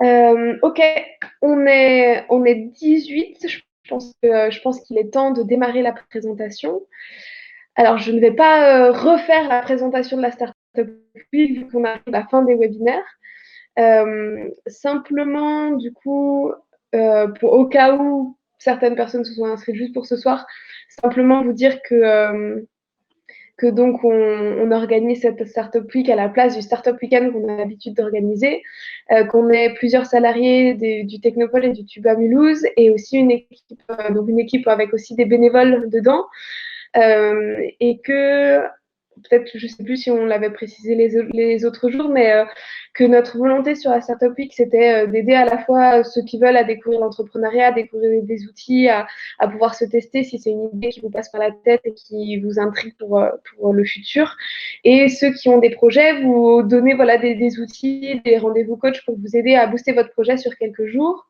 Ok, on est 18. Je pense qu'il est temps de démarrer la présentation. Alors, je ne vais pas refaire la présentation de la Startup Week vu qu'on arrive à la fin des webinaires. Simplement, du coup, au cas où certaines personnes se sont inscrites juste pour ce soir, simplement vous dire que donc on organise cette Startup Week à la place du Startup Weekend qu'on a l'habitude d'organiser, qu'on ait plusieurs salariés du Technopole et du Tuba Mulhouse et aussi donc une équipe avec aussi des bénévoles dedans, et que peut-être, je ne sais plus si on l'avait précisé les autres jours, mais que notre volonté sur la Startup Week, c'était d'aider à la fois ceux qui veulent à découvrir l'entrepreneuriat, à découvrir des outils, à pouvoir se tester si c'est une idée qui vous passe par la tête et qui vous intrigue pour le futur. Et ceux qui ont des projets, vous donner voilà, des outils, des rendez-vous coach pour vous aider à booster votre projet sur quelques jours.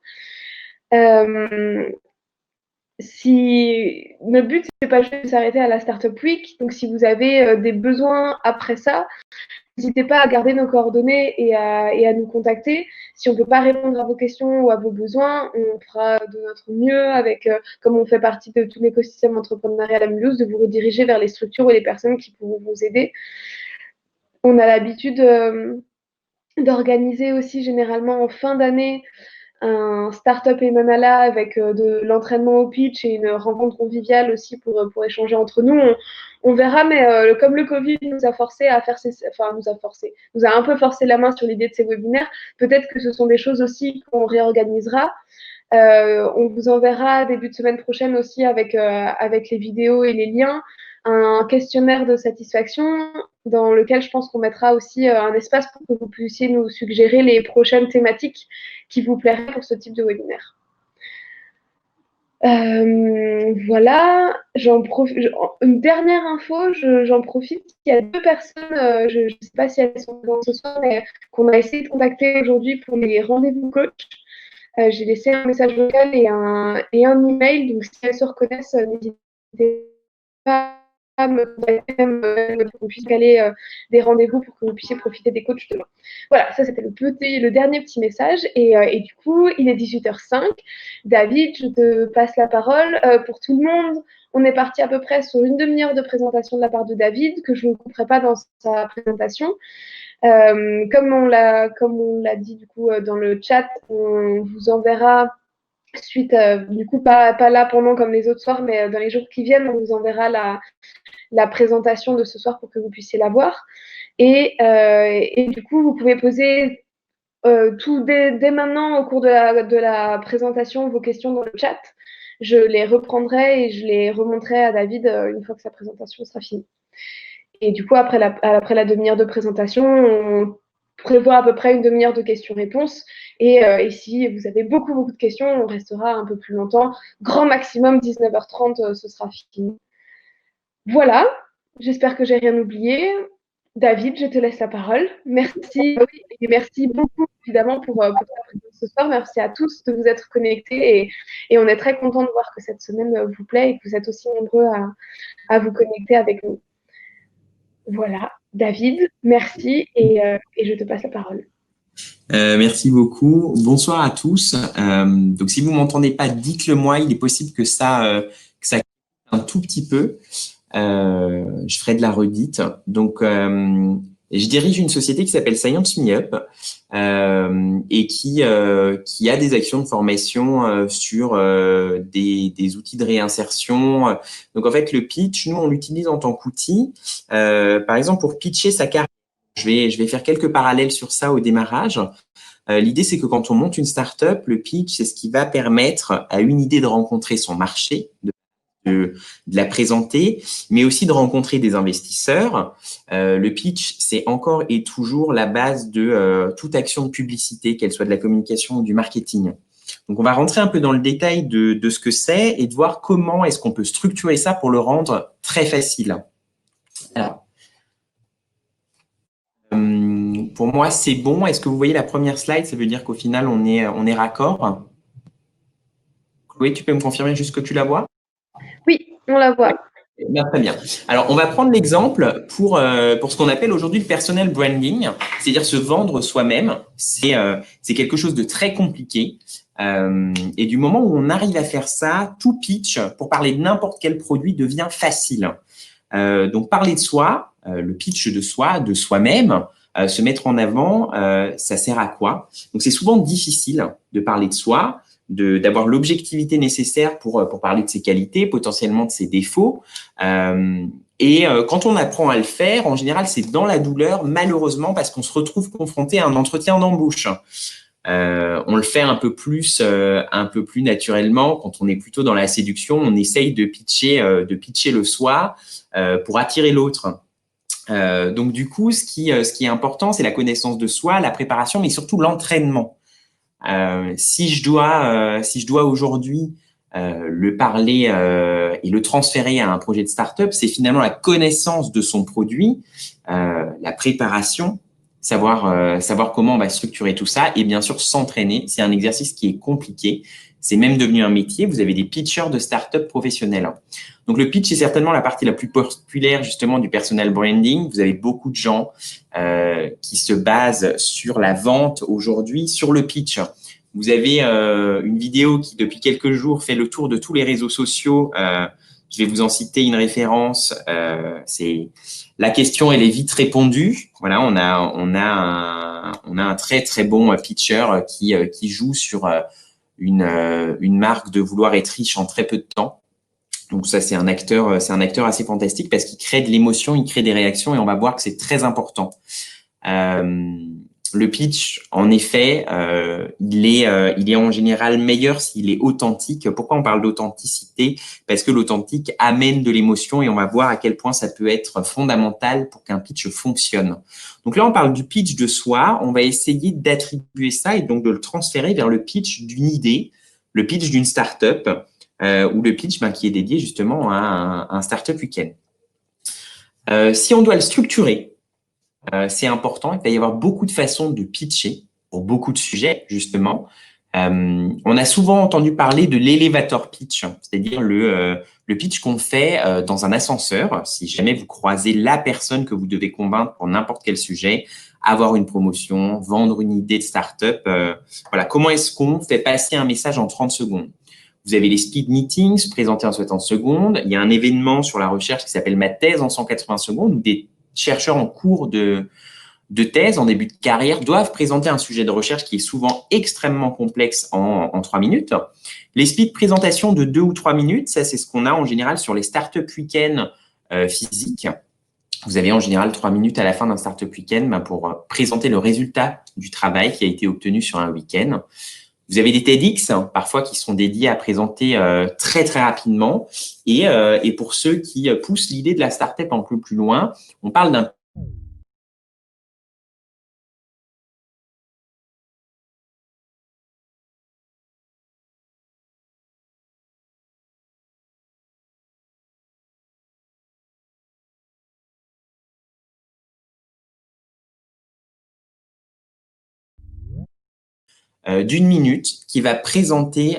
Si notre but c'est pas juste de s'arrêter à la Startup Week, donc si vous avez des besoins après ça, n'hésitez pas à garder nos coordonnées et à nous contacter. Si on ne peut pas répondre à vos questions ou à vos besoins, on fera de notre mieux avec, comme on fait partie de tout l'écosystème entrepreneurial à Mulhouse, de vous rediriger vers les structures ou les personnes qui pourront vous aider. On a l'habitude d'organiser aussi généralement en fin d'année un startup et Manala avec de l'entraînement au pitch et une rencontre conviviale aussi pour échanger entre nous. On verra, mais comme le Covid nous a forcé à faire nous a un peu forcé la main sur l'idée de ces webinaires, peut-être que ce sont des choses aussi qu'on réorganisera. On vous enverra début de semaine prochaine aussi avec les vidéos et les liens un questionnaire de satisfaction dans lequel je pense qu'on mettra aussi un espace pour que vous puissiez nous suggérer les prochaines thématiques qui vous plairaient pour ce type de webinaire. Voilà, une dernière info, j'en profite. Il y a deux personnes, je ne sais pas si elles sont dans ce soir, mais qu'on a essayé de contacter aujourd'hui pour les rendez-vous coach. J'ai laissé un message vocal et un email, donc si elles se reconnaissent, n'hésitez pas à me contacter, pour qu'on puisse caler des rendez-vous pour que vous puissiez profiter des coachs demain. Voilà, ça c'était le dernier petit message. Et du coup, il est 18h05. David, je te passe la parole. Pour tout le monde, on est parti à peu près sur une demi-heure de présentation de la part de David, que je ne couperai pas dans sa présentation. Comme on l'a dit du coup dans le chat, on vous enverra suite, du coup pas là pendant comme les autres soirs, mais dans les jours qui viennent, on vous enverra la présentation de ce soir pour que vous puissiez la voir. Et du coup, vous pouvez poser tout dès maintenant au cours de la présentation vos questions dans le chat. Je les reprendrai et je les remonterai à David une fois que sa présentation sera finie. Et du coup, après la demi-heure de présentation, on prévoit à peu près une demi-heure de questions-réponses. Et si vous avez beaucoup, beaucoup de questions, on restera un peu plus longtemps. Grand maximum, 19h30, ce sera fini. Voilà, j'espère que j'ai rien oublié. David, je te laisse la parole. Merci, oui, et merci beaucoup évidemment pour ta présence ce soir. Merci à tous de vous être connectés et on est très content de voir que cette semaine vous plaît et que vous êtes aussi nombreux à vous connecter avec nous. Voilà, David, merci et je te passe la parole. Merci beaucoup. Bonsoir à tous. Donc, si vous m'entendez pas, dites-le moi. Il est possible que ça un tout petit peu. Je ferai de la redite. Donc, je dirige une société qui s'appelle Science Me Up et qui a des actions de formation sur des outils de réinsertion. Donc, en fait, le pitch, nous, on l'utilise en tant qu'outil. Par exemple, pour pitcher sa carrière. Je vais faire quelques parallèles sur ça au démarrage. L'idée, c'est que quand on monte une startup, le pitch, c'est ce qui va permettre à une idée de rencontrer son marché, de la présenter, mais aussi de rencontrer des investisseurs. Le pitch, c'est encore et toujours la base de toute action de publicité, qu'elle soit de la communication ou du marketing. Donc, on va rentrer un peu dans le détail de ce que c'est et de voir comment est-ce qu'on peut structurer ça pour le rendre très facile. Alors, pour moi, c'est bon. Est-ce que vous voyez la première slide? Ça veut dire qu'au final, on est raccord. Chloé, tu peux me confirmer juste que tu la vois? Oui, on la voit. Ben, très bien. Alors, on va prendre l'exemple pour ce qu'on appelle aujourd'hui le personal branding, c'est-à-dire se vendre soi-même. C'est quelque chose de très compliqué. Et du moment où on arrive à faire ça, tout pitch, pour parler de n'importe quel produit, devient facile. Donc, parler de soi, le pitch de soi, de soi-même, se mettre en avant, ça sert à quoi? Donc, c'est souvent difficile de parler de soi, d'avoir l'objectivité nécessaire pour parler de ses qualités, potentiellement de ses défauts. Quand on apprend à le faire, en général, c'est dans la douleur, malheureusement, parce qu'on se retrouve confronté à un entretien d'embauche. On le fait un peu plus naturellement. Quand on est plutôt dans la séduction, on essaye de pitcher le soi pour attirer l'autre. Donc du coup, ce qui est important, c'est la connaissance de soi, la préparation, mais surtout l'entraînement. Si je dois aujourd'hui le parler et le transférer à un projet de start-up, c'est finalement la connaissance de son produit, la préparation, savoir comment on va structurer tout ça et bien sûr s'entraîner. C'est un exercice qui est compliqué. C'est même devenu un métier. Vous avez des pitchers de start-up professionnels. Donc, le pitch est certainement la partie la plus populaire justement du personal branding. Vous avez beaucoup de gens qui se basent sur la vente aujourd'hui, sur le pitch. Vous avez une vidéo qui, depuis quelques jours, fait le tour de tous les réseaux sociaux. Je vais vous en citer une référence. C'est la question, elle est vite répondue. Voilà, on a un très très bon pitcher qui joue sur une marque de vouloir être riche en très peu de temps. Donc ça, c'est un acteur assez fantastique parce qu'il crée de l'émotion, il crée des réactions et on va voir que c'est très important. Le pitch, en effet, il est en général meilleur s'il est authentique. Pourquoi on parle d'authenticité? Parce que l'authentique amène de l'émotion et on va voir à quel point ça peut être fondamental pour qu'un pitch fonctionne. Donc là, on parle du pitch de soi. On va essayer d'attribuer ça et donc de le transférer vers le pitch d'une idée, le pitch d'une startup ou le pitch qui est dédié justement à un startup week-end. Si on doit le structurer, c'est important. Il va y avoir beaucoup de façons de pitcher pour beaucoup de sujets, justement. On a souvent entendu parler de l'elevator pitch, c'est-à-dire le pitch qu'on fait dans un ascenseur. Si jamais vous croisez la personne que vous devez convaincre pour n'importe quel sujet, avoir une promotion, vendre une idée de start-up, voilà. Comment est-ce qu'on fait passer un message en 30 secondes? Vous avez les speed meetings présentés en 60 secondes. Il y a un événement sur la recherche qui s'appelle Ma thèse en 180 secondes où des chercheurs en cours de thèse, en début de carrière, doivent présenter un sujet de recherche qui est souvent extrêmement complexe en 3 minutes. Les speed présentations de 2 ou 3 minutes, ça, c'est ce qu'on a en général sur les startup week-ends physiques. Vous avez en général 3 minutes à la fin d'un startup week-end pour présenter le résultat du travail qui a été obtenu sur un week-end. Vous avez des TEDx, parfois, qui sont dédiés à présenter très, très rapidement. Et pour ceux qui poussent l'idée de la startup un peu plus loin, on parle d'un d'une minute qui va présenter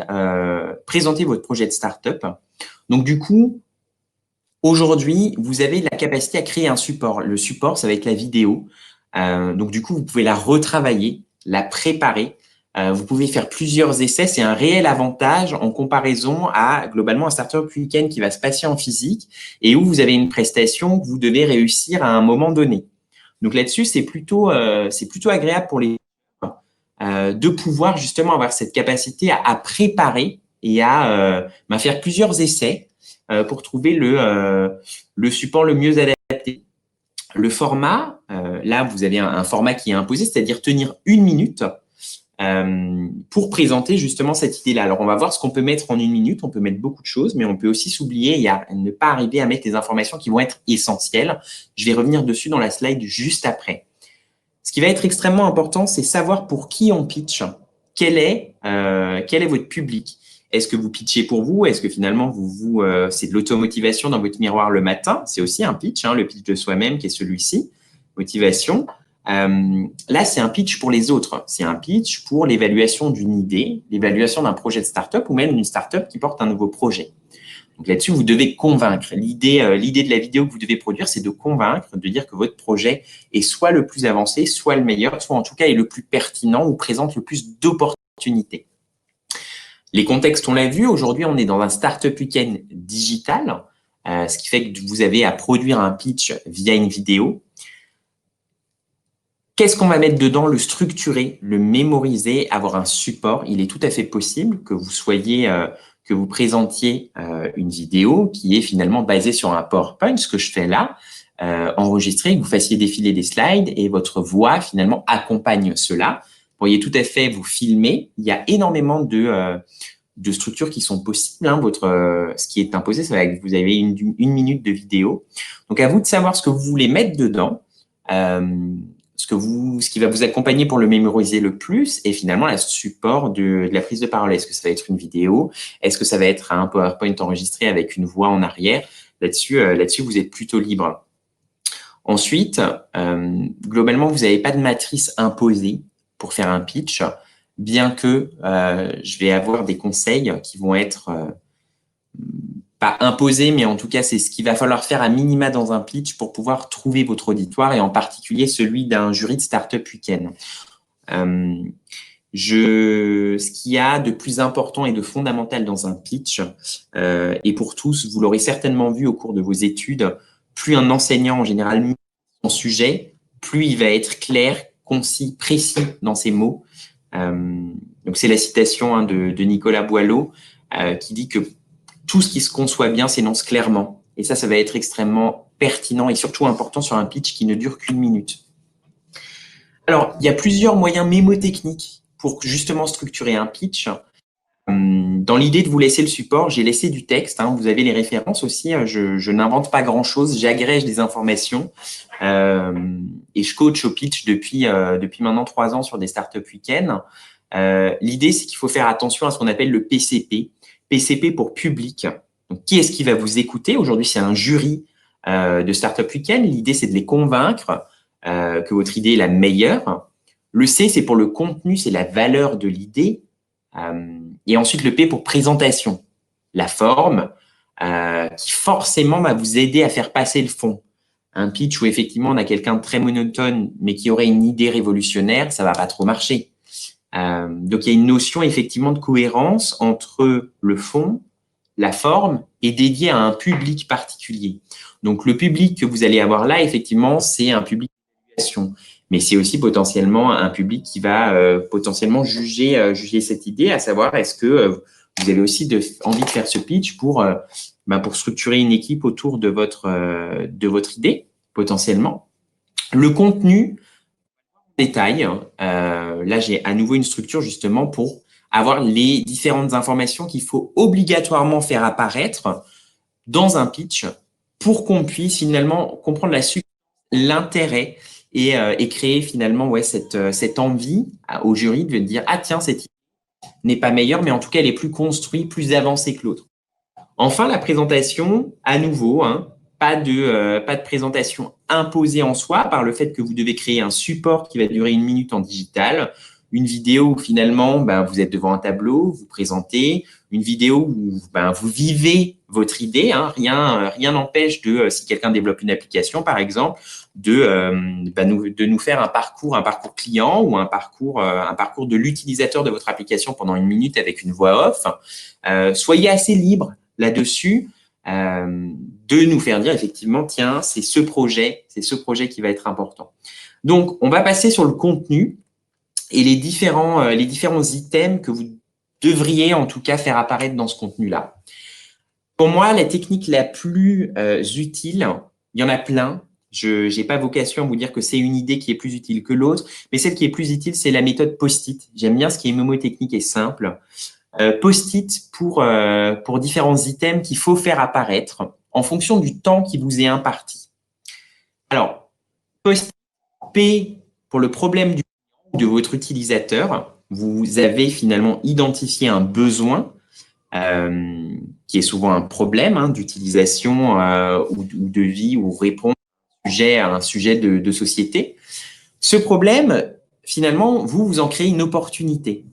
votre projet de startup. Donc, du coup, aujourd'hui, vous avez la capacité à créer un support. Le support, ça va être la vidéo. Donc, du coup, vous pouvez la retravailler, la préparer. Vous pouvez faire plusieurs essais. C'est un réel avantage en comparaison à, globalement, un startup week-end qui va se passer en physique et où vous avez une prestation que vous devez réussir à un moment donné. Donc, là-dessus, c'est plutôt agréable pour les de pouvoir justement avoir cette capacité à préparer et à faire plusieurs essais pour trouver le support le mieux adapté. Le format, là, vous avez un format qui est imposé, c'est-à-dire tenir 1 minute pour présenter justement cette idée-là. Alors, on va voir ce qu'on peut mettre en 1 minute. On peut mettre beaucoup de choses, mais on peut aussi s'oublier et ne pas arriver à mettre les informations qui vont être essentielles. Je vais revenir dessus dans la slide juste après. Ce qui va être extrêmement important, c'est savoir pour qui on pitch. Quel est votre public? Est-ce que vous pitchez pour vous? Est-ce que finalement, c'est de l'automotivation dans votre miroir le matin? C'est aussi un pitch, le pitch de soi-même qui est celui-ci, motivation. Là, c'est un pitch pour les autres. C'est un pitch pour l'évaluation d'une idée, l'évaluation d'un projet de start-up ou même d'une start-up qui porte un nouveau projet. Donc là-dessus, vous devez convaincre. L'idée de la vidéo que vous devez produire, c'est de convaincre, de dire que votre projet est soit le plus avancé, soit le meilleur, soit en tout cas est le plus pertinent ou présente le plus d'opportunités. Les contextes, on l'a vu, aujourd'hui, on est dans un Startup Weekend digital, ce qui fait que vous avez à produire un pitch via une vidéo. Qu'est-ce qu'on va mettre dedans? Le structurer, le mémoriser, avoir un support. Il est tout à fait possible que vous soyez, que vous présentiez une vidéo qui est finalement basée sur un PowerPoint, ce que je fais là, enregistré, que vous fassiez défiler des slides et votre voix finalement accompagne cela. Vous pourriez tout à fait vous filmer. Il y a énormément de structures qui sont possibles. Hein. Ce qui est imposé, c'est que vous avez une minute de vidéo. Donc, à vous de savoir ce que vous voulez mettre dedans. Ce qui va vous accompagner pour le mémoriser le plus et finalement le support de la prise de parole. Est-ce que ça va être une vidéo? Est-ce que ça va être un PowerPoint enregistré avec une voix en arrière? Là-dessus, vous êtes plutôt libre. Ensuite, globalement, vous n'avez pas de matrice imposée pour faire un pitch, bien que je vais avoir des conseils qui vont être pas imposé, mais en tout cas, c'est ce qu'il va falloir faire à minima dans un pitch pour pouvoir trouver votre auditoire et en particulier celui d'un jury de Startup Weekend. Ce qu'il y a de plus important et de fondamental dans un pitch, et pour tous, vous l'aurez certainement vu au cours de vos études, plus un enseignant en général met son sujet, plus il va être clair, concis, précis dans ses mots. Donc c'est la citation de Nicolas Boileau qui dit que tout ce qui se conçoit bien s'énonce clairement. Et ça va être extrêmement pertinent et surtout important sur un pitch qui ne dure qu'une minute. Alors, il y a plusieurs moyens mémotechniques pour justement structurer un pitch. Dans l'idée de vous laisser le support, j'ai laissé du texte. Hein, vous avez les références aussi. Je n'invente pas grand-chose. J'agrège des informations et je coach au pitch depuis maintenant 3 ans sur des Startup Weekend. L'idée, c'est qu'il faut faire attention à ce qu'on appelle le PCP. PCP pour public. Donc, qui est-ce qui va vous écouter? Aujourd'hui, c'est un jury de Startup Weekend. L'idée, c'est de les convaincre que votre idée est la meilleure. Le C, c'est pour le contenu, c'est la valeur de l'idée. Et ensuite, le P pour présentation, la forme, qui forcément va vous aider à faire passer le fond. Un pitch où effectivement, on a quelqu'un de très monotone, mais qui aurait une idée révolutionnaire, ça va pas trop marcher. Donc, il y a une notion effectivement de cohérence entre le fond, la forme et dédié à un public particulier. Donc, le public que vous allez avoir là, effectivement, c'est un public d'évaluation, mais c'est aussi potentiellement un public qui va potentiellement juger cette idée, à savoir est-ce que vous avez aussi envie de faire ce pitch pour structurer une équipe autour de votre idée, potentiellement. Le contenu, détail. Là, j'ai à nouveau une structure justement pour avoir les différentes informations qu'il faut obligatoirement faire apparaître dans un pitch pour qu'on puisse finalement comprendre l'intérêt et créer finalement cette envie au jury de dire « Ah tiens, cette idée n'est pas meilleure, mais en tout cas, elle est plus construite, plus avancée que l'autre. » Enfin, la présentation, à nouveau, pas de présentation imposée en soi par le fait que vous devez créer un support qui va durer 1 minute en digital, une vidéo où finalement vous êtes devant un tableau, vous présentez, une vidéo où vous vivez votre idée. Rien n'empêche si quelqu'un développe une application par exemple, de nous faire un parcours client ou un parcours de l'utilisateur de votre application pendant 1 minute avec une voix off. Soyez assez libre là-dessus, de nous faire dire effectivement, tiens, c'est ce projet qui va être important. Donc, on va passer sur le contenu et les différents items que vous devriez en tout cas faire apparaître dans ce contenu-là. Pour moi, la technique la plus utile, il y en a plein. Je n'ai pas vocation à vous dire que c'est une idée qui est plus utile que l'autre, mais celle qui est plus utile, c'est la méthode post-it. J'aime bien ce qui est mémotechnique et simple. Post-it pour différents items qu'il faut faire apparaître en fonction du temps qui vous est imparti. Alors, post-it P pour le problème de votre utilisateur. Vous avez finalement identifié un besoin qui est souvent un problème d'utilisation ou de vie ou répondre à un sujet de société. Ce problème, finalement, vous en créez une opportunité.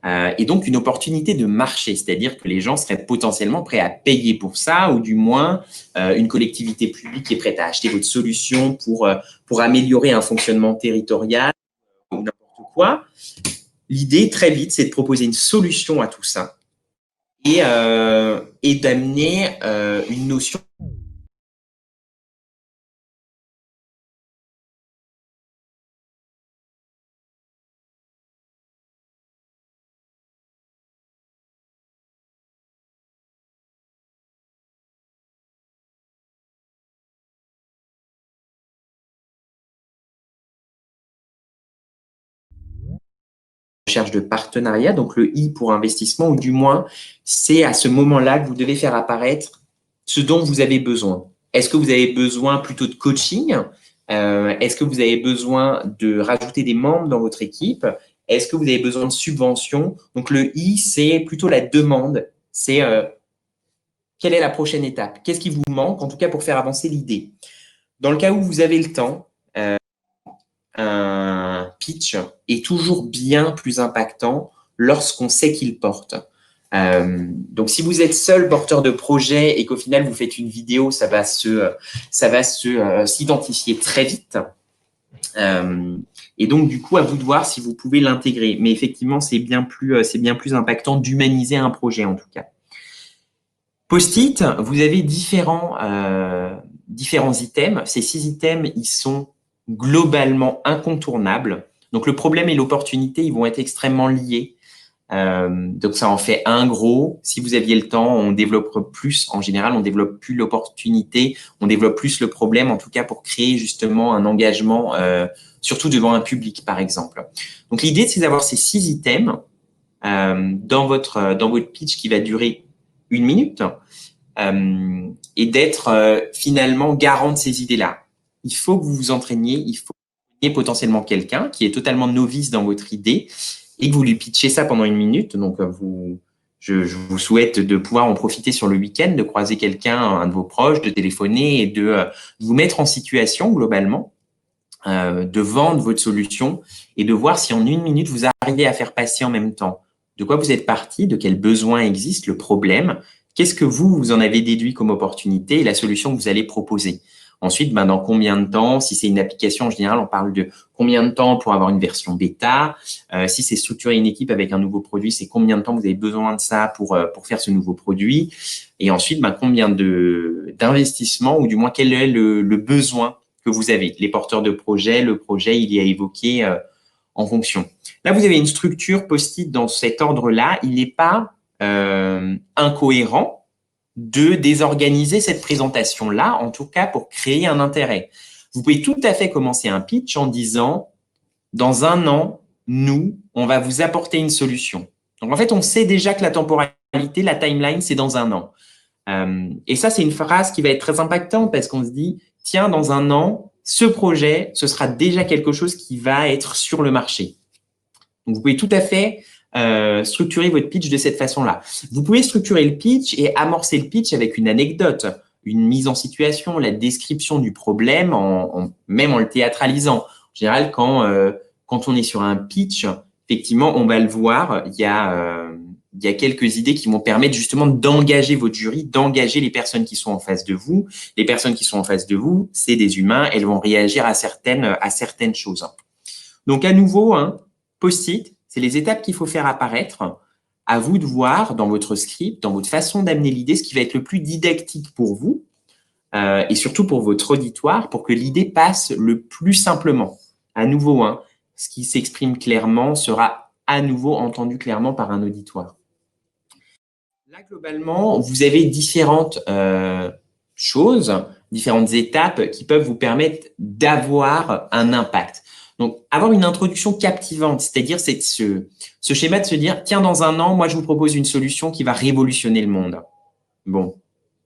Et donc une opportunité de marché, c'est-à-dire que les gens seraient potentiellement prêts à payer pour ça, ou du moins une collectivité publique est prête à acheter votre solution pour améliorer un fonctionnement territorial ou n'importe quoi. L'idée, très vite, c'est de proposer une solution à tout ça et d'amener une notion de recherche de partenariat, donc le I pour investissement, ou du moins, c'est à ce moment-là que vous devez faire apparaître ce dont vous avez besoin. Est-ce que vous avez besoin plutôt de coaching? Est-ce que vous avez besoin de rajouter des membres dans votre équipe? Est-ce que vous avez besoin de subventions? Donc le I, c'est plutôt la demande. C'est quelle est la prochaine étape? Qu'est-ce qui vous manque, en tout cas pour faire avancer l'idée? Dans le cas où vous avez le temps, un pitch est toujours bien plus impactant lorsqu'on sait qu'il porte. Donc, si vous êtes seul porteur de projet et qu'au final vous faites une vidéo, ça va s'identifier très vite. Et donc, du coup, à vous de voir si vous pouvez l'intégrer. Mais effectivement, c'est bien plus impactant d'humaniser un projet en tout cas. Post-it, vous avez différents items. Ces 6 items, ils sont globalement incontournables. Donc, le problème et l'opportunité, ils vont être extrêmement liés. Donc, ça en fait un gros. Si vous aviez le temps, on développe plus. En général, on développe plus l'opportunité, on développe plus le problème, en tout cas pour créer justement un engagement, surtout devant un public, par exemple. Donc, l'idée, c'est d'avoir ces 6 items dans votre pitch qui va durer 1 minute. Et d'être finalement garant de ces idées-là. Il faut que vous vous entraîniez, il faut que vous ayez potentiellement quelqu'un qui est totalement novice dans votre idée et que vous lui pitchez ça pendant 1 minute. Donc, je vous souhaite de pouvoir en profiter sur le week-end, de croiser quelqu'un, un de vos proches, de téléphoner et de vous mettre en situation globalement, de vendre votre solution et de voir si en 1 minute, vous arrivez à faire passer en même temps de quoi vous êtes parti, de quel besoin existe, le problème, qu'est-ce que vous en avez déduit comme opportunité et la solution que vous allez proposer. Ensuite, dans combien de temps, si c'est une application en général, on parle de combien de temps pour avoir une version bêta. Si c'est structurer une équipe avec un nouveau produit, c'est combien de temps vous avez besoin de ça pour faire ce nouveau produit. Et ensuite, combien d'investissement ou du moins quel est le besoin que vous avez. Les porteurs de projet, le projet, il y a évoqué en fonction. Là, vous avez une structure post-it dans cet ordre-là. Il n'est pas incohérent de désorganiser cette présentation-là, en tout cas pour créer un intérêt. Vous pouvez tout à fait commencer un pitch en disant « Dans 1 an, nous, on va vous apporter une solution. » Donc, en fait, on sait déjà que la temporalité, la timeline, c'est dans 1 an. Et ça, c'est une phrase qui va être très impactante parce qu'on se dit « Tiens, dans 1 an, ce projet, ce sera déjà quelque chose qui va être sur le marché. » Donc, vous pouvez tout à fait structurer votre pitch de cette façon-là. Vous pouvez structurer le pitch et amorcer le pitch avec une anecdote, une mise en situation, la description du problème, même en le théâtralisant. En général, quand on est sur un pitch, effectivement, on va le voir, il y a quelques idées qui vont permettre justement d'engager votre jury, d'engager les personnes qui sont en face de vous. Les personnes qui sont en face de vous, c'est des humains, elles vont réagir à certaines choses. Donc, à nouveau, post-it, c'est les étapes qu'il faut faire apparaître. À vous de voir dans votre script, dans votre façon d'amener l'idée, ce qui va être le plus didactique pour vous et surtout pour votre auditoire, pour que l'idée passe le plus simplement. À nouveau, ce qui s'exprime clairement sera à nouveau entendu clairement par un auditoire. Là, globalement, vous avez différentes choses, différentes étapes qui peuvent vous permettre d'avoir un impact. Donc, avoir une introduction captivante, c'est-à-dire c'est ce schéma de se dire, tiens, dans 1 an, moi, je vous propose une solution qui va révolutionner le monde. Bon,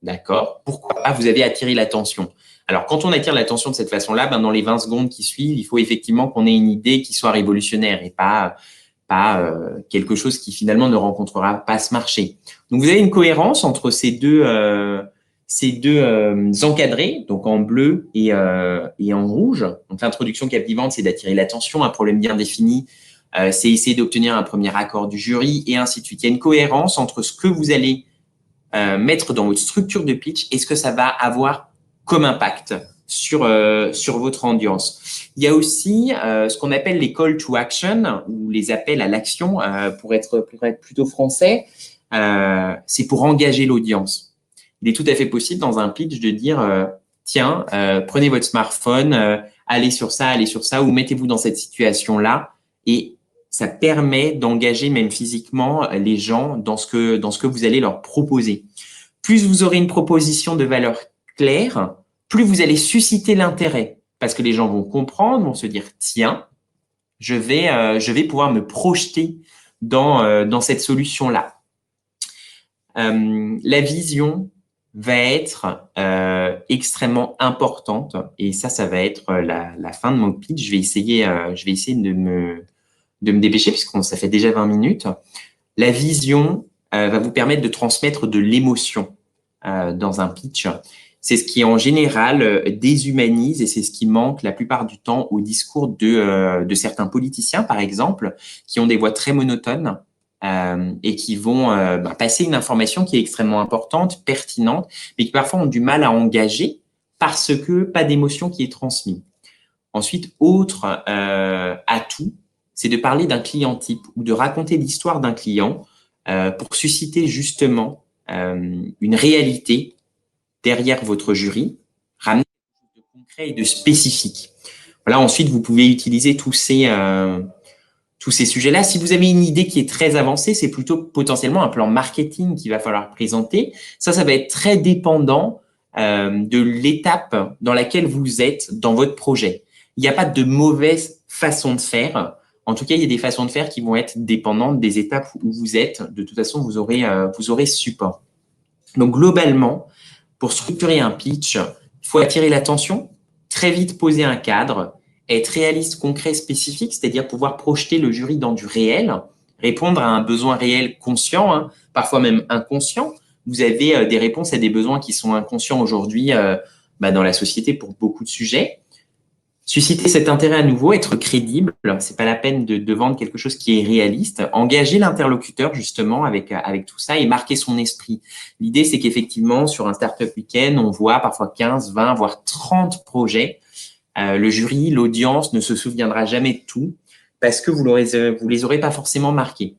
d'accord. Pourquoi vous avez attiré l'attention? Alors, quand on attire l'attention de cette façon-là, dans les 20 secondes qui suivent, il faut effectivement qu'on ait une idée qui soit révolutionnaire et pas quelque chose qui finalement ne rencontrera pas ce marché. Donc, vous avez une cohérence entre ces deux encadrés, donc en bleu et en rouge. Donc, l'introduction captivante, c'est d'attirer l'attention, un problème bien défini, c'est essayer d'obtenir un premier accord du jury et ainsi de suite. Il y a une cohérence entre ce que vous allez mettre dans votre structure de pitch et ce que ça va avoir comme impact sur votre audience. Il y a aussi ce qu'on appelle les call to action ou les appels à l'action pour être plutôt français. C'est pour engager l'audience. Il est tout à fait possible dans un pitch de dire tiens, prenez votre smartphone, allez sur ça, ou mettez-vous dans cette situation-là et ça permet d'engager même physiquement les gens dans ce que vous allez leur proposer. Plus vous aurez une proposition de valeur claire, plus vous allez susciter l'intérêt parce que les gens vont comprendre, vont se dire tiens, je vais pouvoir me projeter dans cette solution-là. La vision va être extrêmement importante et ça va être la fin de mon pitch. Je vais essayer de me dépêcher puisque ça fait déjà 20 minutes. La vision va vous permettre de transmettre de l'émotion dans un pitch. C'est ce qui, en général, déshumanise et c'est ce qui manque la plupart du temps au discours de certains politiciens, par exemple, qui ont des voix très monotones et qui vont passer une information qui est extrêmement importante, pertinente, mais qui parfois ont du mal à engager parce que pas d'émotion qui est transmise. Ensuite, autre atout, c'est de parler d'un client type ou de raconter l'histoire d'un client pour susciter justement une réalité derrière votre jury, ramener quelque chose de concret et de spécifique. Voilà, ensuite, vous pouvez utiliser tous ces sujets-là. Si vous avez une idée qui est très avancée, c'est plutôt potentiellement un plan marketing qu'il va falloir présenter. Ça va être très dépendant de l'étape dans laquelle vous êtes dans votre projet. Il n'y a pas de mauvaise façon de faire. En tout cas, il y a des façons de faire qui vont être dépendantes des étapes où vous êtes. De toute façon, vous aurez ce support. Donc, globalement, pour structurer un pitch, il faut attirer l'attention, très vite poser un cadre, être réaliste, concret, spécifique, c'est-à-dire pouvoir projeter le jury dans du réel, répondre à un besoin réel conscient, parfois même inconscient. Vous avez des réponses à des besoins qui sont inconscients aujourd'hui dans la société pour beaucoup de sujets. Susciter cet intérêt à nouveau, être crédible, c'est pas la peine de vendre quelque chose qui est réaliste. Engager l'interlocuteur justement avec tout ça et marquer son esprit. L'idée, c'est qu'effectivement, sur un Startup Weekend, on voit parfois 15, 20, voire 30 projets. Le jury, l'audience ne se souviendra jamais de tout parce que vous les aurez pas forcément marqués.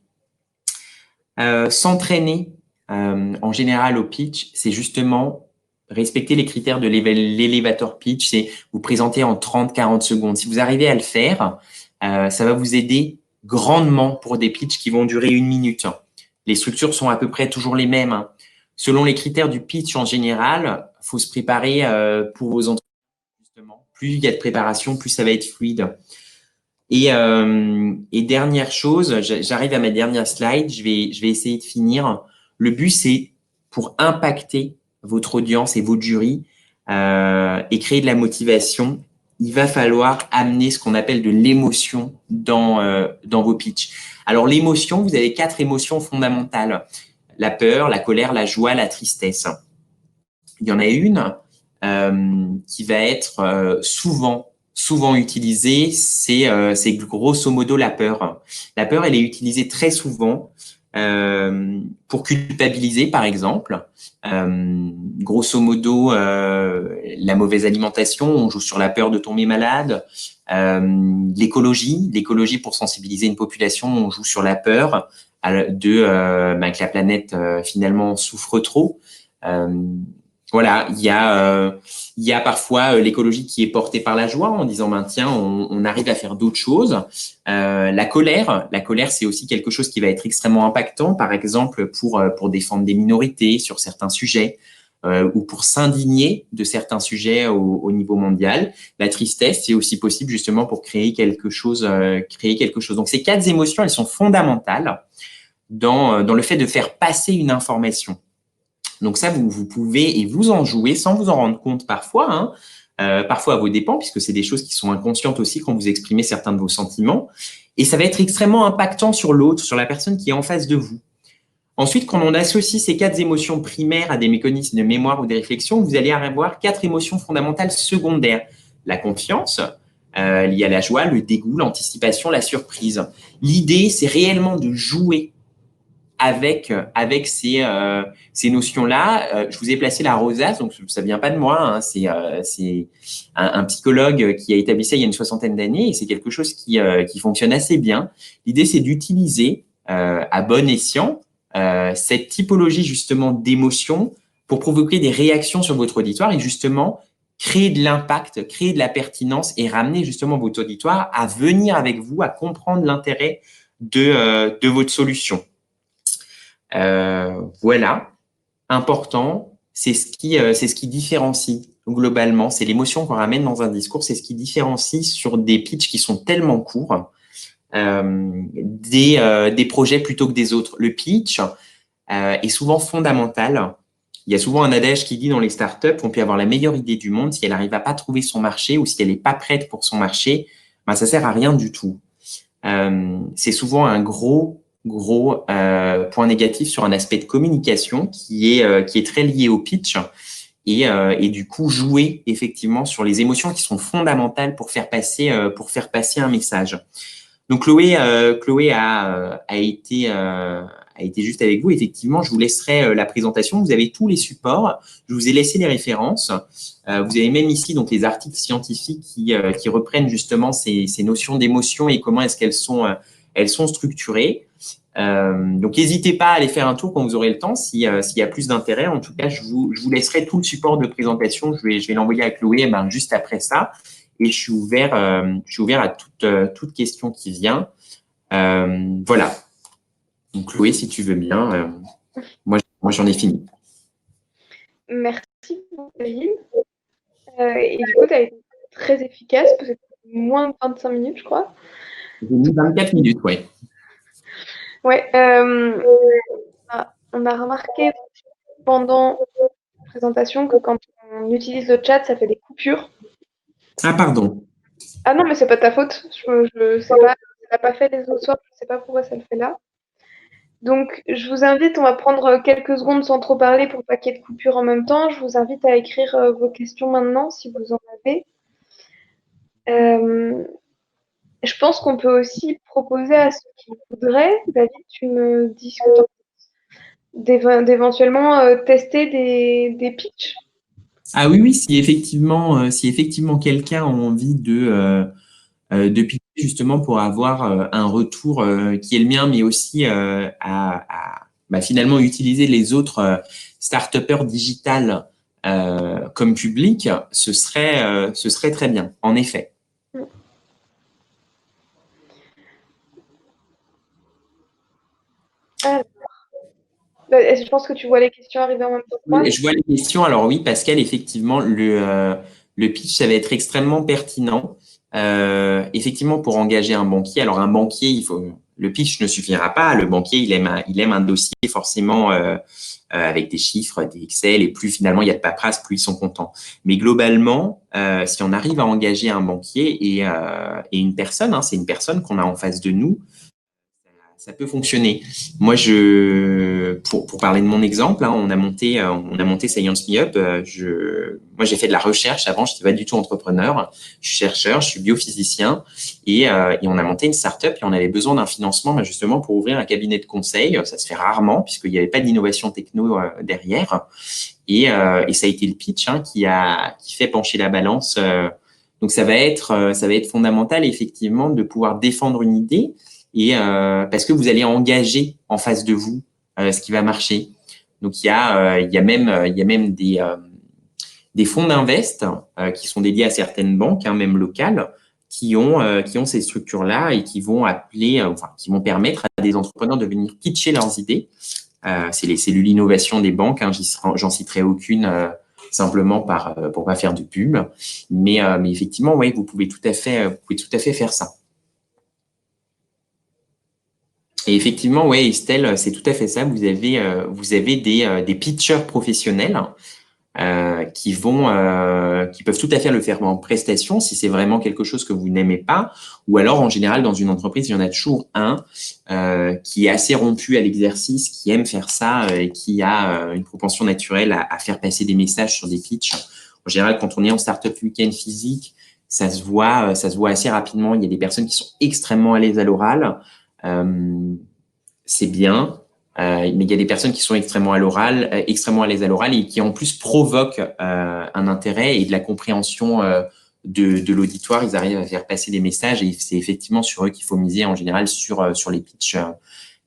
S'entraîner en général au pitch, c'est justement respecter les critères de l'elevator pitch, c'est vous présenter en 30-40 secondes. Si vous arrivez à le faire, ça va vous aider grandement pour des pitchs qui vont durer 1 minute. Les structures sont à peu près toujours les mêmes. Selon les critères du pitch en général, il faut se préparer pour vos entretiens. Justement. Plus il y a de préparation, plus ça va être fluide. Et dernière chose, j'arrive à ma dernière slide, je vais essayer de finir. Le but, c'est pour impacter votre audience et votre jury et créer de la motivation, il va falloir amener ce qu'on appelle de l'émotion dans vos pitchs. Alors, l'émotion, vous avez 4 émotions fondamentales. La peur, la colère, la joie, la tristesse. Il y en a une qui va être souvent utilisée, c'est grosso modo la peur. La peur, elle est utilisée très souvent pour culpabiliser, par exemple. Grosso modo, la mauvaise alimentation, on joue sur la peur de tomber malade. L'écologie pour sensibiliser une population, on joue sur la peur que la planète finalement souffre trop. Voilà, il y a parfois l'écologie qui est portée par la joie en disant tiens, on arrive à faire d'autres choses. La colère, c'est aussi quelque chose qui va être extrêmement impactant, par exemple pour défendre des minorités sur certains sujets ou pour s'indigner de certains sujets au niveau mondial. La tristesse, c'est aussi possible justement pour créer quelque chose. Donc ces 4 émotions, elles sont fondamentales dans le fait de faire passer une information. Donc ça, vous pouvez et vous en jouer sans vous en rendre compte parfois, parfois à vos dépens, puisque c'est des choses qui sont inconscientes aussi quand vous exprimez certains de vos sentiments. Et ça va être extrêmement impactant sur l'autre, sur la personne qui est en face de vous. Ensuite, quand on associe ces 4 émotions primaires à des mécanismes de mémoire ou des réflexions, vous allez avoir 4 émotions fondamentales secondaires. La confiance, liées à la joie, le dégoût, l'anticipation, la surprise. L'idée, c'est réellement de jouer avec ces notions-là. Je vous ai placé la rosace, donc ça vient pas de moi, hein, c'est un psychologue qui a établi ça il y a une soixantaine d'années et c'est quelque chose qui fonctionne assez bien. L'idée, c'est d'utiliser à bon escient cette typologie justement d'émotions pour provoquer des réactions sur votre auditoire et justement créer de l'impact, créer de la pertinence et ramener justement votre auditoire à venir avec vous, à comprendre l'intérêt de votre solution. Voilà, important, c'est ce qui différencie globalement, c'est l'émotion qu'on ramène dans un discours, c'est ce qui différencie sur des pitchs qui sont tellement courts des projets plutôt que des autres. Le pitch est souvent fondamental. Il y a souvent un adage qui dit dans les startups, on peut avoir la meilleure idée du monde, si elle n'arrive à pas trouver son marché ou si elle n'est pas prête pour son marché, ben ça sert à rien du tout. C'est souvent un gros point négatif sur un aspect de communication qui est très lié au pitch et du coup jouer effectivement sur les émotions qui sont fondamentales pour faire passer un message. Donc Chloé a été juste avec vous. Effectivement, je vous laisserai la présentation. Vous avez tous les supports. Je vous ai laissé les références. Vous avez même ici donc les articles scientifiques qui reprennent justement ces notions d'émotion et comment est-ce elles sont structurées. Donc n'hésitez pas à aller faire un tour quand vous aurez le temps s'il y a plus d'intérêt. En tout cas, je vous laisserai tout le support de présentation. Je vais l'envoyer à Chloé juste après ça. Et je suis ouvert à toute question qui vient. Voilà. Donc Chloé, si tu veux bien, moi j'en ai fini. Merci beaucoup, Céline. Et du coup, tu as été très efficace, parce que c'était moins de 25 minutes, je crois. J'ai mis 24 minutes, ouais. Ouais. On a remarqué pendant la présentation que quand on utilise le chat, ça fait des coupures. Ah, pardon. Ah non, mais c'est pas ta faute. Je sais pas. Ça l'a pas fait les autres soirs. Je sais pas pourquoi ça le fait là. Donc, je vous invite, on va prendre quelques secondes sans trop parler pour pas qu'il y ait de coupures en même temps. Je vous invite à écrire vos questions maintenant si vous en avez. Je pense qu'on peut aussi proposer à ceux qui voudraient, David, tu me dis ce que tu en penses, d'éventuellement tester des pitchs. Ah oui, si effectivement quelqu'un a envie de pitcher justement pour avoir un retour qui est le mien, mais aussi finalement utiliser les autres start-upers digital comme public, ce serait très bien, en effet. Alors, je pense que tu vois les questions arriver en même temps que moi. Je vois les questions. Alors oui, Pascal, effectivement, le pitch, ça va être extrêmement pertinent. Effectivement, pour engager un banquier. Alors un banquier, le pitch ne suffira pas. Le banquier, il aime un dossier forcément avec des chiffres, des Excel, et plus finalement il y a de paperasse, plus ils sont contents. Mais globalement, si on arrive à engager un banquier et une personne, c'est une personne qu'on a en face de nous, ça peut fonctionner. Moi, pour parler de mon exemple, on a monté Science Me Up. Moi, j'ai fait de la recherche avant. Je n'étais pas du tout entrepreneur. Je suis chercheur, je suis biophysicien, et on a monté une start-up et on avait besoin d'un financement, justement, pour ouvrir un cabinet de conseil. Ça se fait rarement puisqu'il n'y avait pas d'innovation techno derrière. Et ça a été le pitch qui fait pencher la balance. Donc, ça va être fondamental, effectivement, de pouvoir défendre une idée. Et parce que vous allez engager en face de vous ce qui va marcher. Donc il y a même des fonds d'invest qui sont dédiés à certaines banques, même locales, qui ont ces structures-là et qui vont qui vont permettre à des entrepreneurs de venir pitcher leurs idées. C'est les cellules innovation des banques. J'en citerai aucune simplement pour pas faire de pub. Mais effectivement, ouais, vous pouvez tout à fait faire ça. Et effectivement, ouais, Estelle, c'est tout à fait ça. Vous avez des pitchers professionnels qui peuvent tout à fait le faire en prestation si c'est vraiment quelque chose que vous n'aimez pas. Ou alors, en général, dans une entreprise, il y en a toujours un qui est assez rompu à l'exercice, qui aime faire ça et qui a une propension naturelle à faire passer des messages sur des pitchs. En général, quand on est en startup week-end physique, ça se voit assez rapidement. Il y a des personnes qui sont extrêmement à l'aise à l'oral. C'est bien. Mais il y a des personnes qui sont extrêmement à l'aise à l'oral et qui en plus provoquent un intérêt et de la compréhension de l'auditoire. Ils arrivent à faire passer des messages et c'est effectivement sur eux qu'il faut miser en général sur les pitchs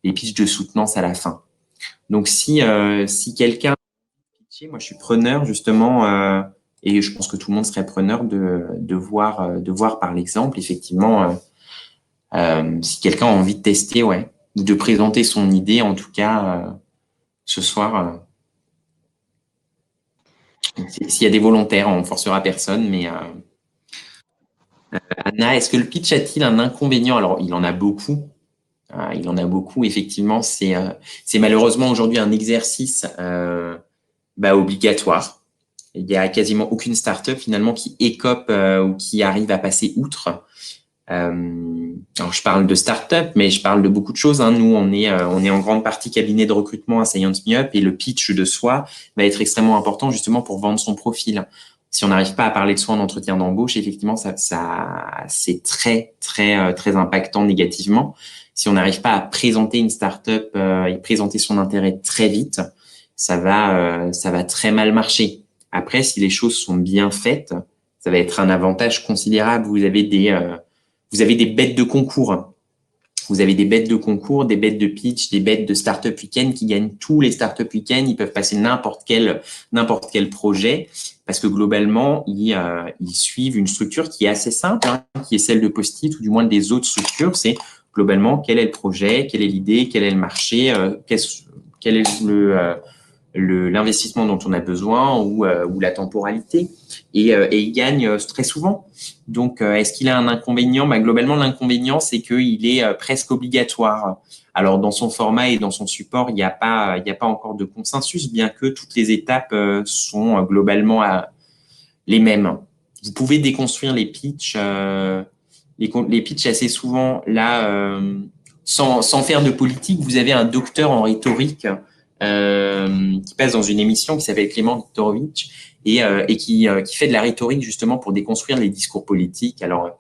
de soutenance à la fin. Donc si quelqu'un pitcher, moi je suis preneur justement et je pense que tout le monde serait preneur de voir par l'exemple effectivement si quelqu'un a envie de tester, ouais, de présenter son idée, en tout cas, ce soir. S'il y a des volontaires, on ne forcera personne, mais Anna, est-ce que le pitch a-t-il un inconvénient? Alors, il en a beaucoup. Il en a beaucoup, effectivement. C'est malheureusement aujourd'hui un exercice obligatoire. Il n'y a quasiment aucune start-up finalement qui écope ou qui arrive à passer outre. Alors je parle de start-up, mais je parle de beaucoup de choses. Hein. Nous, on est en grande partie cabinet de recrutement à Science Me Up et le pitch de soi va être extrêmement important justement pour vendre son profil. Si on n'arrive pas à parler de soi en entretien d'embauche, effectivement, ça c'est très très impactant négativement. Si on n'arrive pas à présenter une start-up et présenter son intérêt très vite, ça va très mal marcher. Après, si les choses sont bien faites, ça va être un avantage considérable. Vous avez des bêtes de concours. Vous avez des bêtes de concours, des bêtes de pitch, des bêtes de Startup Weekend qui gagnent tous les Startup Weekend. Ils peuvent passer n'importe quel projet parce que globalement, ils suivent une structure qui est assez simple, hein, qui est celle de Post-it ou du moins des autres structures. C'est globalement quel est le projet, quelle est l'idée, quel est le marché, quel est l'investissement dont on a besoin ou la temporalité et il gagne très souvent. Donc, est-ce qu'il a un inconvénient? Globalement, l'inconvénient, c'est qu'il est presque obligatoire. Alors, dans son format et dans son support, il n'y a pas encore de consensus, bien que toutes les étapes sont globalement les mêmes. Vous pouvez déconstruire les pitchs, les pitchs assez souvent là, sans faire de politique. Vous avez un docteur en rhétorique qui passe dans une émission qui s'appelle Clément Viktorovitch et qui fait de la rhétorique justement pour déconstruire les discours politiques. Alors,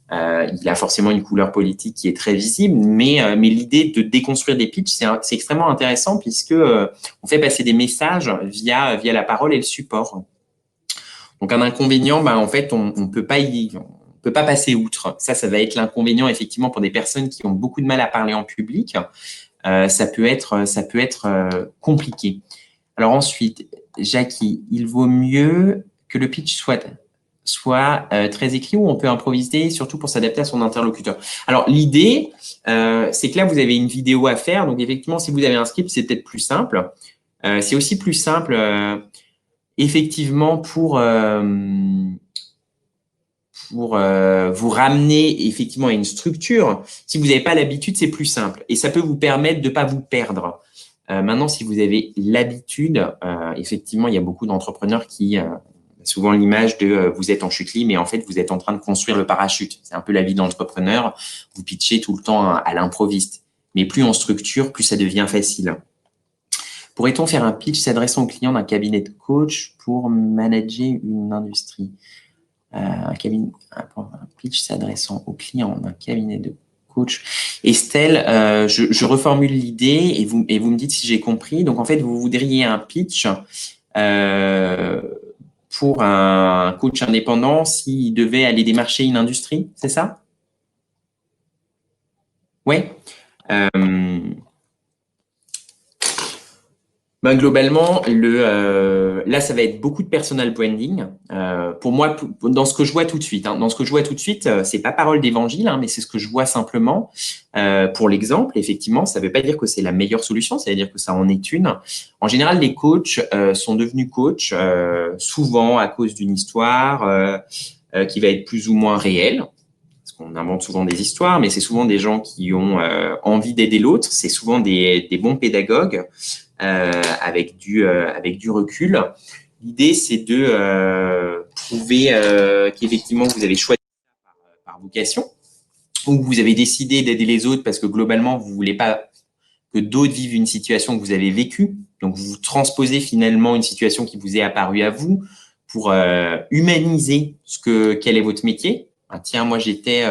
il a forcément une couleur politique qui est très visible, mais l'idée de déconstruire des pitchs, c'est extrêmement intéressant puisque on fait passer des messages via la parole et le support. Donc, un inconvénient, en fait, on peut pas passer outre. Ça va être l'inconvénient effectivement pour des personnes qui ont beaucoup de mal à parler en public. Ça peut être compliqué. Alors ensuite, Jackie, il vaut mieux que le pitch soit très écrit ou on peut improviser, surtout pour s'adapter à son interlocuteur. Alors l'idée, c'est que là, vous avez une vidéo à faire. Donc effectivement, si vous avez un script, c'est peut-être plus simple. C'est aussi plus simple, effectivement, pour vous ramener effectivement à une structure. Si vous n'avez pas l'habitude, c'est plus simple. Et ça peut vous permettre de ne pas vous perdre. Maintenant, si vous avez l'habitude, effectivement, il y a beaucoup d'entrepreneurs qui souvent l'image de vous êtes en chute libre, mais en fait, vous êtes en train de construire le parachute. C'est un peu la vie d'entrepreneur. Vous pitchez tout le temps à l'improviste. Mais plus on structure, plus ça devient facile. Pourrait-on faire un pitch s'adressant aux clients d'un cabinet de coach pour manager une industrie? Un pitch s'adressant aux clients d'un cabinet de coach. Estelle, je reformule l'idée et vous me dites si j'ai compris. Donc, en fait, vous voudriez un pitch pour un coach indépendant s'il devait aller démarcher une industrie, c'est ça? Oui. Globalement, là, ça va être beaucoup de personal branding. Pour moi, dans ce que je vois tout de suite, c'est pas parole d'évangile, hein, mais c'est ce que je vois simplement. Pour l'exemple, effectivement, ça veut pas dire que c'est la meilleure solution, ça veut dire que ça en est une. En général, les coachs sont devenus coachs souvent à cause d'une histoire qui va être plus ou moins réelle. Parce qu'on invente souvent des histoires, mais c'est souvent des gens qui ont envie d'aider l'autre. C'est souvent des bons pédagogues. Avec du recul. L'idée, c'est de prouver qu'effectivement, vous avez choisi par vocation ou vous avez décidé d'aider les autres parce que globalement, vous voulez pas que d'autres vivent une situation que vous avez vécue. Donc, vous transposez finalement une situation qui vous est apparue à vous pour humaniser quel est votre métier. Ah, tiens, moi, j'étais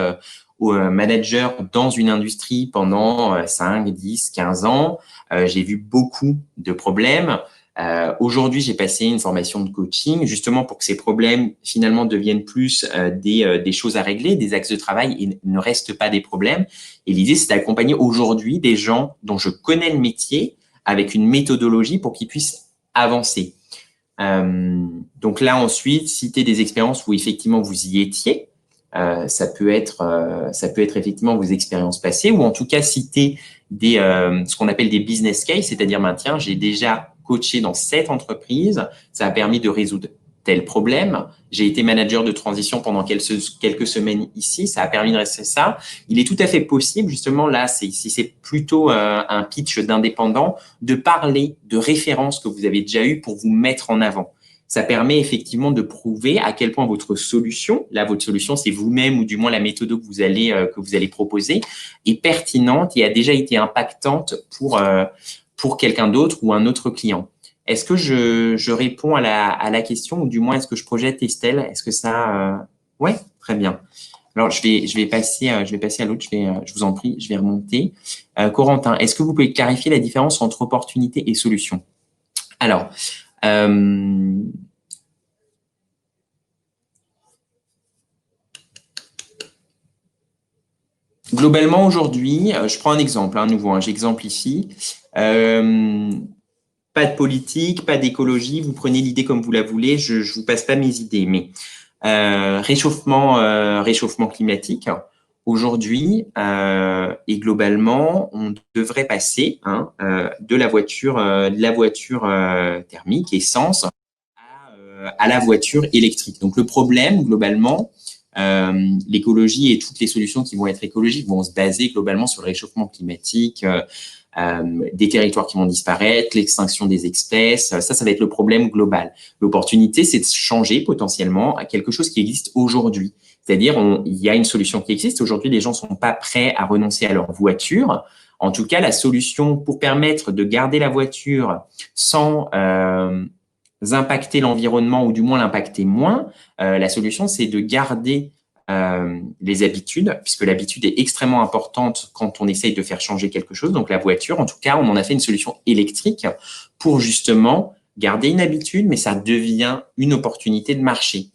manager dans une industrie pendant 5, 10, 15 ans. J'ai vu beaucoup de problèmes. Aujourd'hui, j'ai passé une formation de coaching justement pour que ces problèmes finalement deviennent plus des choses à régler, des axes de travail et ne restent pas des problèmes. Et l'idée, c'est d'accompagner aujourd'hui des gens dont je connais le métier avec une méthodologie pour qu'ils puissent avancer. Donc là, ensuite, citer des expériences où effectivement vous y étiez. Ça peut être effectivement vos expériences passées ou en tout cas citer ce qu'on appelle des business cases, c'est-à-dire tiens, j'ai déjà coaché dans cette entreprise, ça a permis de résoudre tel problème. J'ai été manager de transition pendant quelques semaines ici, ça a permis de rester ça. Il est tout à fait possible, justement, là, si c'est plutôt un pitch d'indépendant, de parler de références que vous avez déjà eues pour vous mettre en avant. Ça permet effectivement de prouver à quel point votre solution, c'est vous-même ou du moins la méthode que vous allez proposer, est pertinente et a déjà été impactante pour quelqu'un d'autre ou un autre client. Est-ce que je réponds à la question ou du moins est-ce que je projette, Estelle? Est-ce que ça… Ouais, très bien. Alors, je vais passer à l'autre. Je vous en prie, je vais remonter. Corentin, est-ce que vous pouvez clarifier la différence entre opportunité et solution? Alors, globalement, aujourd'hui, je prends un exemple, nouveau, j'exemplifie. Pas de politique, pas d'écologie, vous prenez l'idée comme vous la voulez, je vous passe pas mes idées, mais réchauffement climatique, aujourd'hui, et globalement, on devrait passer de la voiture thermique, essence, à la voiture électrique. Donc, le problème, globalement, l'écologie et toutes les solutions qui vont être écologiques vont se baser globalement sur le réchauffement climatique, des territoires qui vont disparaître, l'extinction des espèces. Ça va être le problème global. L'opportunité, c'est de changer potentiellement à quelque chose qui existe aujourd'hui. C'est-à-dire, il y a une solution qui existe. Aujourd'hui, les gens sont pas prêts à renoncer à leur voiture. En tout cas, la solution pour permettre de garder la voiture sans impacter l'environnement ou du moins l'impacter moins, la solution, c'est de garder les habitudes, puisque l'habitude est extrêmement importante quand on essaye de faire changer quelque chose. Donc, la voiture, en tout cas, on en a fait une solution électrique pour justement garder une habitude, mais ça devient une opportunité de marché.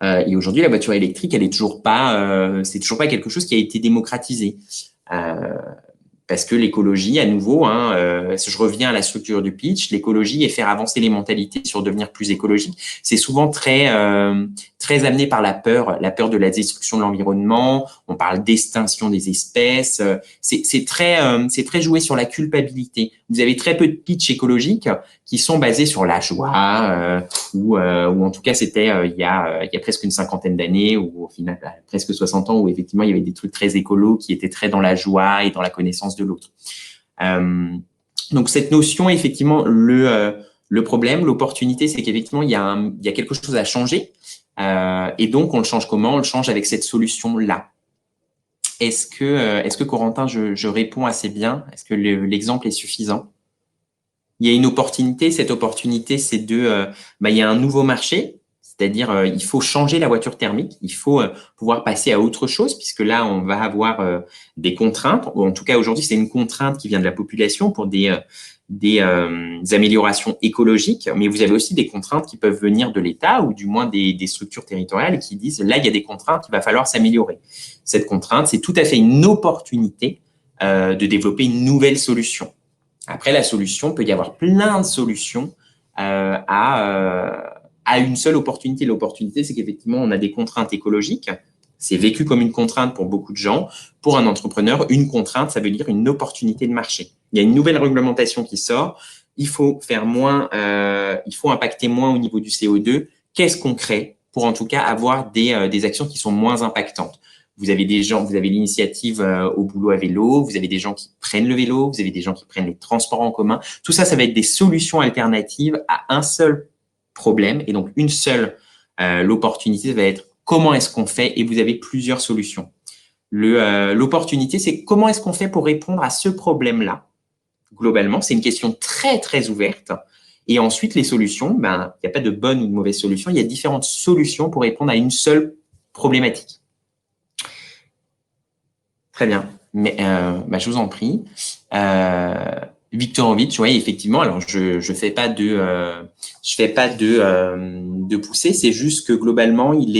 Et aujourd'hui, la voiture électrique, elle est toujours pas, c'est toujours pas quelque chose qui a été démocratisé. Parce que l'écologie, à nouveau, je reviens à la structure du pitch, l'écologie et faire avancer les mentalités sur devenir plus écologique, c'est souvent très amené par la peur de la destruction de l'environnement. On parle d'extinction des espèces. C'est très joué sur la culpabilité. Vous avez très peu de pitch écologiques qui sont basés sur la joie, ou en tout cas c'était il y a presque une cinquantaine d'années, ou au final presque 60 ans, où effectivement il y avait des trucs très écolos qui étaient très dans la joie et dans la connaissance de l'autre. Donc cette notion, effectivement, le problème, l'opportunité, c'est qu'effectivement il y a quelque chose à changer, et donc on le change comment? On le change avec cette solution-là. Est-ce que Corentin, je réponds assez bien? Est-ce que l'exemple est suffisant? Il y a une opportunité. Cette opportunité, c'est il y a un nouveau marché, c'est-à-dire il faut changer la voiture thermique, il faut pouvoir passer à autre chose, puisque là, on va avoir des contraintes, ou en tout cas aujourd'hui, c'est une contrainte qui vient de la population pour des améliorations écologiques, mais vous avez aussi des contraintes qui peuvent venir de l'État ou du moins des structures territoriales qui disent là, il y a des contraintes, il va falloir s'améliorer. Cette contrainte, c'est tout à fait une opportunité de développer une nouvelle solution. Après, la solution, peut y avoir plein de solutions à une seule opportunité. L'opportunité, c'est qu'effectivement, on a des contraintes écologiques. C'est vécu comme une contrainte pour beaucoup de gens. Pour un entrepreneur, une contrainte, ça veut dire une opportunité de marché. Il y a une nouvelle réglementation qui sort. Il faut faire moins, il faut impacter moins au niveau du CO2. Qu'est-ce qu'on crée pour en tout cas avoir des actions qui sont moins impactantes? Vous avez des gens, vous avez l'initiative au boulot à vélo, vous avez des gens qui prennent le vélo, vous avez des gens qui prennent les transports en commun. Tout ça, ça va être des solutions alternatives à un seul problème. Et donc, une seule, l'opportunité va être comment est-ce qu'on fait? Et vous avez plusieurs solutions. L'opportunité, c'est comment est-ce qu'on fait pour répondre à ce problème-là? Globalement, c'est une question très, très ouverte. Et ensuite, les solutions, ben, il n'y a pas de bonne ou de mauvaise solution. Il y a différentes solutions pour répondre à une seule problématique. Très bien. Mais bah, je vous en prie. Viktorovic, oui, effectivement. Alors, je fais pas de poussée. C'est juste que globalement, il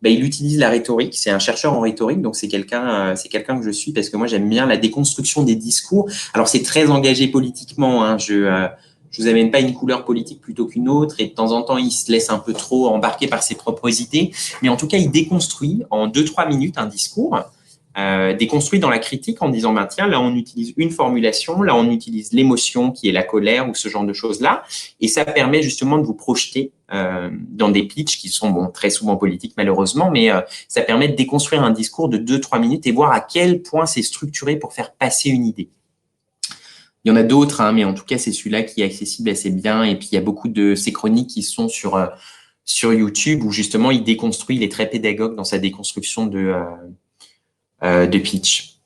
utilise la rhétorique. C'est un chercheur en rhétorique, donc c'est quelqu'un que je suis parce que moi j'aime bien la déconstruction des discours. Alors c'est très engagé politiquement. Hein. Je vous amène pas une couleur politique plutôt qu'une autre, et de temps en temps il se laisse un peu trop embarquer par ses propres idées. Mais en tout cas, il déconstruit en 2-3 minutes un discours. Déconstruit dans la critique en disant, ben, tiens, là, on utilise une formulation, là, on utilise l'émotion qui est la colère ou ce genre de choses-là. Et ça permet justement de vous projeter dans des pitchs qui sont bon, très souvent politiques, malheureusement, mais ça permet de déconstruire un discours de 2-3 minutes et voir à quel point c'est structuré pour faire passer une idée. Il y en a d'autres, hein, mais en tout cas, c'est celui-là qui est accessible assez bien. Et puis, il y a beaucoup de ces chroniques qui sont sur YouTube où justement, il déconstruit, il est très pédagogue dans sa déconstruction de pitch.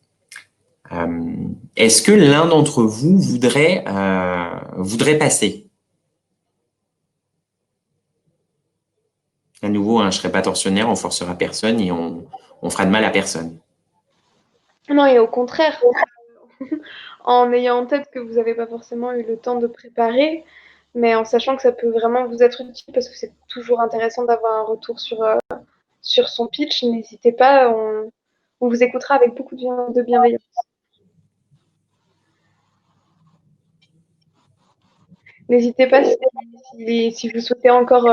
Est-ce que l'un d'entre vous voudrait passer? À nouveau, hein, je ne serai pas tortionnaire, on forcera personne et on fera de mal à personne. Non, et au contraire, en ayant en tête que vous n'avez pas forcément eu le temps de préparer, mais en sachant que ça peut vraiment vous être utile parce que c'est toujours intéressant d'avoir un retour sur son pitch, n'hésitez pas, on vous écoutera avec beaucoup de bienveillance. N'hésitez pas si vous souhaitez encore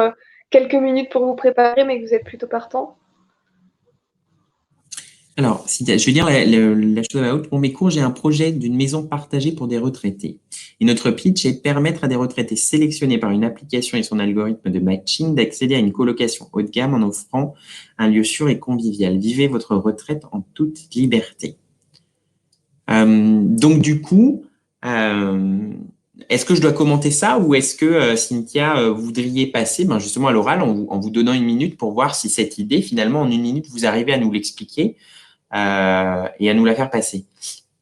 quelques minutes pour vous préparer, mais que vous êtes plutôt partant. Alors, je vais dire la chose à la haute. Pour mes cours, j'ai un projet d'une maison partagée pour des retraités. Et notre pitch est permettre à des retraités sélectionnés par une application et son algorithme de matching d'accéder à une colocation haut de gamme en offrant un lieu sûr et convivial. Vivez votre retraite en toute liberté. Donc, du coup, est-ce que je dois commenter ça ou est-ce que, Cynthia, vous voudriez passer justement à l'oral en vous donnant une minute pour voir si cette idée, finalement, en une minute, vous arrivez à nous l'expliquer et à nous la faire passer.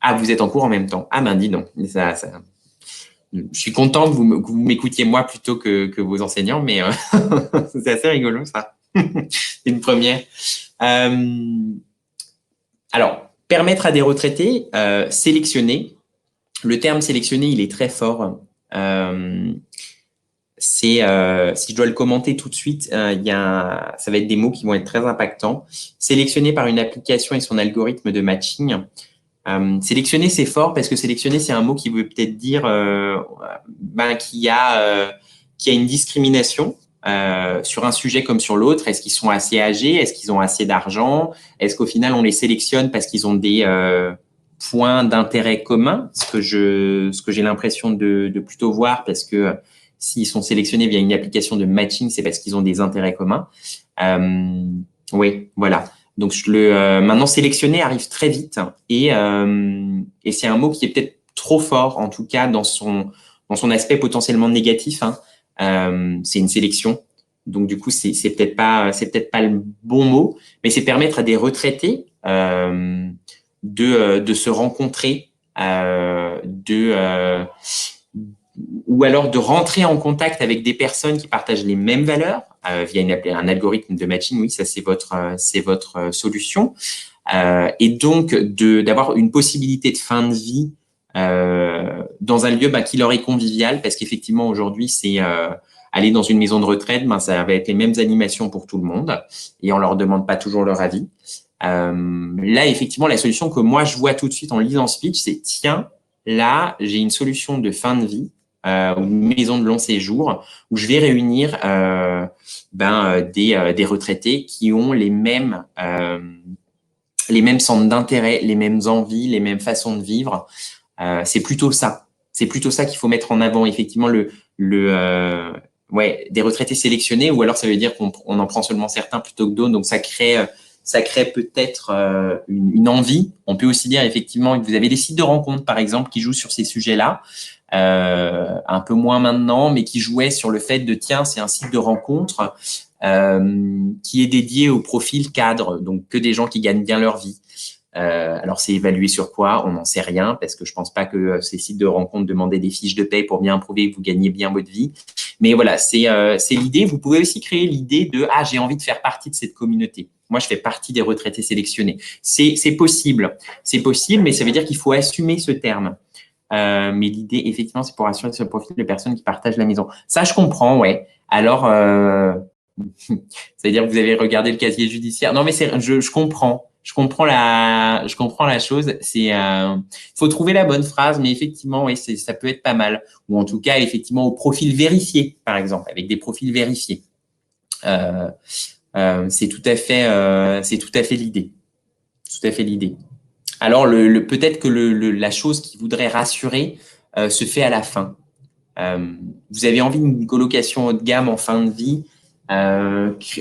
Ah, vous êtes en cours en même temps. Ah ben, dis donc. Je suis content que vous m'écoutiez moi plutôt que vos enseignants, mais c'est assez rigolo, ça. C'est une première. Alors, permettre à des retraités sélectionner. Le terme sélectionner, il est très fort. Si je dois le commenter tout de suite, ça va être des mots qui vont être très impactants. Sélectionner par une application et son algorithme de matching. Sélectionner, c'est fort parce que sélectionner, c'est un mot qui veut peut-être dire qu'il y a une discrimination sur un sujet comme sur l'autre. Est-ce qu'ils sont assez âgés? Est-ce qu'ils ont assez d'argent? Est-ce qu'au final, on les sélectionne parce qu'ils ont des points d'intérêt communs? Ce que j'ai l'impression de plutôt voir, parce que s'ils sont sélectionnés via une application de matching, c'est parce qu'ils ont des intérêts communs. Oui, voilà. Donc, maintenant, sélectionner arrive très vite et c'est un mot qui est peut-être trop fort, en tout cas dans son aspect potentiellement négatif. C'est une sélection. Donc, du coup, c'est peut-être pas le bon mot, mais c'est permettre à des retraités de se rencontrer, ou alors de rentrer en contact avec des personnes qui partagent les mêmes valeurs via un algorithme de matching. Oui, ça c'est votre solution. Et donc d'avoir une possibilité de fin de vie dans un lieu qui leur est convivial, parce qu'effectivement aujourd'hui c'est aller dans une maison de retraite, ça va être les mêmes animations pour tout le monde et on leur demande pas toujours leur avis. Là effectivement la solution que moi je vois tout de suite en lisant ce pitch, c'est tiens, là j'ai une solution de fin de vie, une maison de long séjour où je vais réunir des retraités qui ont les mêmes centres d'intérêt, les mêmes envies, les mêmes façons de vivre. C'est plutôt ça. C'est plutôt ça qu'il faut mettre en avant. Effectivement, des retraités sélectionnés, ou alors ça veut dire qu'on en prend seulement certains plutôt que d'autres. Donc ça crée peut-être une envie. On peut aussi dire effectivement que vous avez des sites de rencontres, par exemple, qui jouent sur ces sujets-là. Un peu moins maintenant, mais qui jouaient sur le fait de tiens, c'est un site de rencontre qui est dédié au profil cadre, donc que des gens qui gagnent bien leur vie. Alors, c'est évalué sur quoi? On n'en sait rien parce que je pense pas que ces sites de rencontres demandaient des fiches de paie pour bien prouver que vous gagnez bien votre vie. Mais voilà, c'est l'idée. Vous pouvez aussi créer l'idée de « Ah, j'ai envie de faire partie de cette communauté. Moi, je fais partie des retraités sélectionnés. » C'est possible. C'est possible, mais ça veut dire qu'il faut assumer ce terme. Mais l'idée, effectivement, c'est pour assurer ce profil de personnes qui partagent la maison. Ça, je comprends, ouais. Alors, c'est-à-dire que vous avez regardé le casier judiciaire. Non, mais je comprends. Je comprends la chose. Faut trouver la bonne phrase, mais effectivement, oui, ça peut être pas mal. Ou en tout cas, effectivement, au profil vérifié, par exemple, avec des profils vérifiés. C'est tout à fait l'idée. Tout à fait l'idée. Alors, peut-être que la chose qui voudrait rassurer se fait à la fin. Vous avez envie d'une colocation haut de gamme en fin de vie,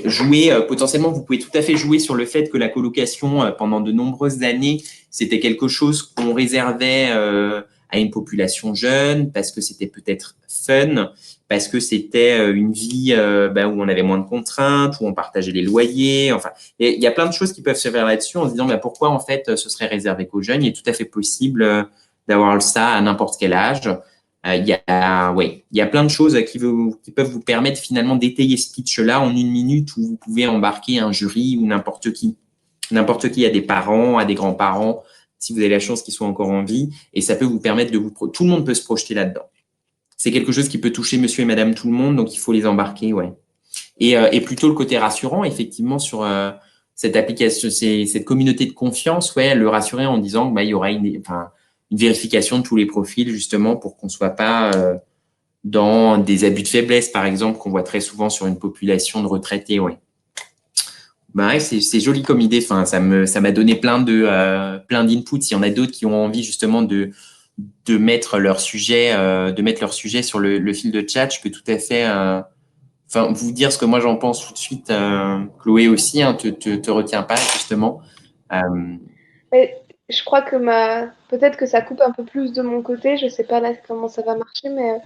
jouer potentiellement, vous pouvez tout à fait jouer sur le fait que la colocation pendant de nombreuses années, c'était quelque chose qu'on réservait à une population jeune parce que c'était peut-être fun, parce que c'était une vie où on avait moins de contraintes, où on partageait les loyers. Enfin, il y a plein de choses qui peuvent se faire là-dessus en se disant pourquoi en fait ce serait réservé qu'aux jeunes. Il est tout à fait possible d'avoir ça à n'importe quel âge. Il y a plein de choses qui peuvent vous permettre finalement d'étayer ce pitch-là en 1 minute où vous pouvez embarquer un jury ou n'importe qui. N'importe qui, à des parents, à des grands-parents, si vous avez la chance qu'ils soient encore en vie, et ça peut vous permettre tout le monde peut se projeter là-dedans. C'est quelque chose qui peut toucher monsieur et madame tout le monde, donc il faut les embarquer, ouais. Et plutôt le côté rassurant, effectivement, sur cette application, cette communauté de confiance, ouais, le rassurer en disant il y aura une vérification de tous les profils, justement, pour qu'on ne soit pas dans des abus de faiblesse, par exemple, qu'on voit très souvent sur une population de retraités, ouais. Ouais, c'est joli comme idée. Enfin, ça m'a donné plein d'inputs. Il y en a d'autres qui ont envie justement de mettre leur sujet, sur le fil de chat. Je peux tout à fait, vous dire ce que moi j'en pense tout de suite. Chloé aussi, hein, te retiens pas justement. Mais je crois que peut-être que ça coupe un peu plus de mon côté. Je sais pas là comment ça va marcher, mais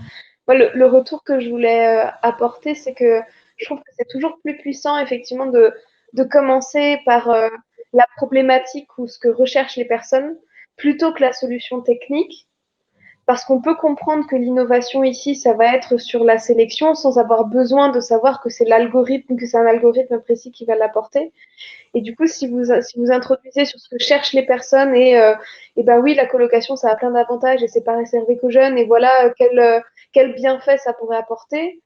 moi, le retour que je voulais apporter, c'est que je trouve que c'est toujours plus puissant, effectivement, de commencer par la problématique ou ce que recherchent les personnes, plutôt que la solution technique. Parce qu'on peut comprendre que l'innovation ici, ça va être sur la sélection sans avoir besoin de savoir que c'est l'algorithme, que c'est un algorithme précis qui va l'apporter. Et du coup, si vous introduisez sur ce que cherchent les personnes et ben oui, la colocation, ça a plein d'avantages et c'est pas réservé qu'aux jeunes et voilà quel bienfait ça pourrait apporter,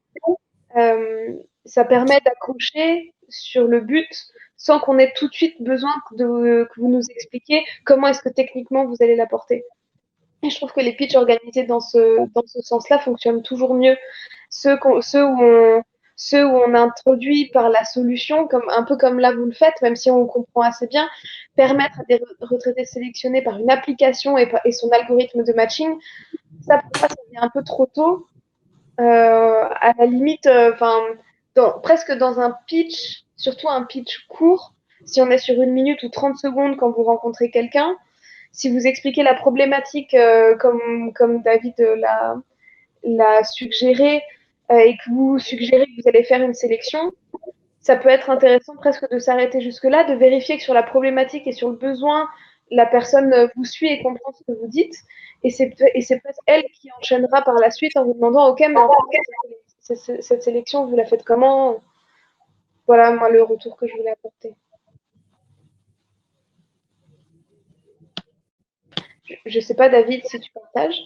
ça permet d'accrocher sur le but sans qu'on ait tout de suite besoin que vous nous expliquiez comment est-ce que techniquement vous allez l'apporter. Et je trouve que les pitchs organisés dans ce sens-là fonctionnent toujours mieux. Ceux où on introduit par la solution, un peu comme là vous le faites, même si on comprend assez bien, permettre à des retraités sélectionnés par une application et son algorithme de matching, ça pour moi, ça vient un peu trop tôt. À la limite, presque dans un pitch, surtout un pitch court, si on est sur 1 minute ou 30 secondes quand vous rencontrez quelqu'un, si vous expliquez la problématique comme David l'a suggéré et que vous suggérez que vous allez faire une sélection, ça peut être intéressant presque de s'arrêter jusque-là, de vérifier que sur la problématique et sur le besoin, la personne vous suit et comprend ce que vous dites. Et c'est peut-être elle qui enchaînera par la suite en vous demandant, OK, mais en fait, cette sélection, vous la faites comment? Voilà, moi, le retour que je voulais apporter. Je ne sais pas, David, si tu partages.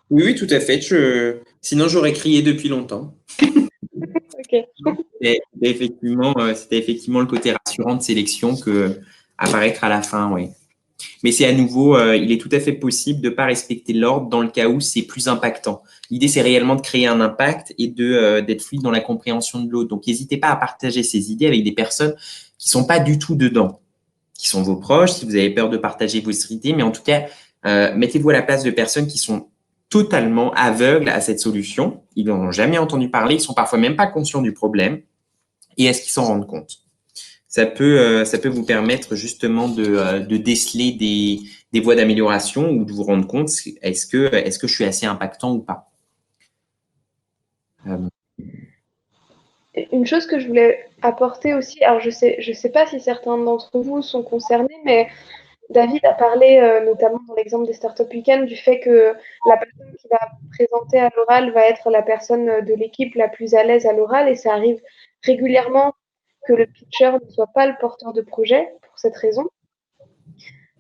Oui, oui, tout à fait. Sinon, j'aurais crié depuis longtemps. OK. C'était effectivement le côté rassurant de sélection que apparaître à la fin, oui. Mais c'est à nouveau, il est tout à fait possible de ne pas respecter l'ordre dans le cas où c'est plus impactant. L'idée, c'est réellement de créer un impact et d'être fluide dans la compréhension de l'autre. Donc, n'hésitez pas à partager ces idées avec des personnes qui sont pas du tout dedans, qui sont vos proches, si vous avez peur de partager vos idées, mais en tout cas, mettez-vous à la place de personnes qui sont totalement aveugles à cette solution. Ils n'en ont jamais entendu parler, ils sont parfois même pas conscients du problème. Et est-ce qu'ils s'en rendent compte? Ça peut vous permettre justement de déceler des voies d'amélioration ou de vous rendre compte est-ce que je suis assez impactant ou pas. Une chose que je voulais apporter aussi, alors je sais pas si certains d'entre vous sont concernés, mais David a parlé, notamment dans l'exemple des Startup Weekend, du fait que la personne qui va présenter à l'oral va être la personne de l'équipe la plus à l'aise à l'oral, et ça arrive régulièrement que le pitcher ne soit pas le porteur de projet pour cette raison.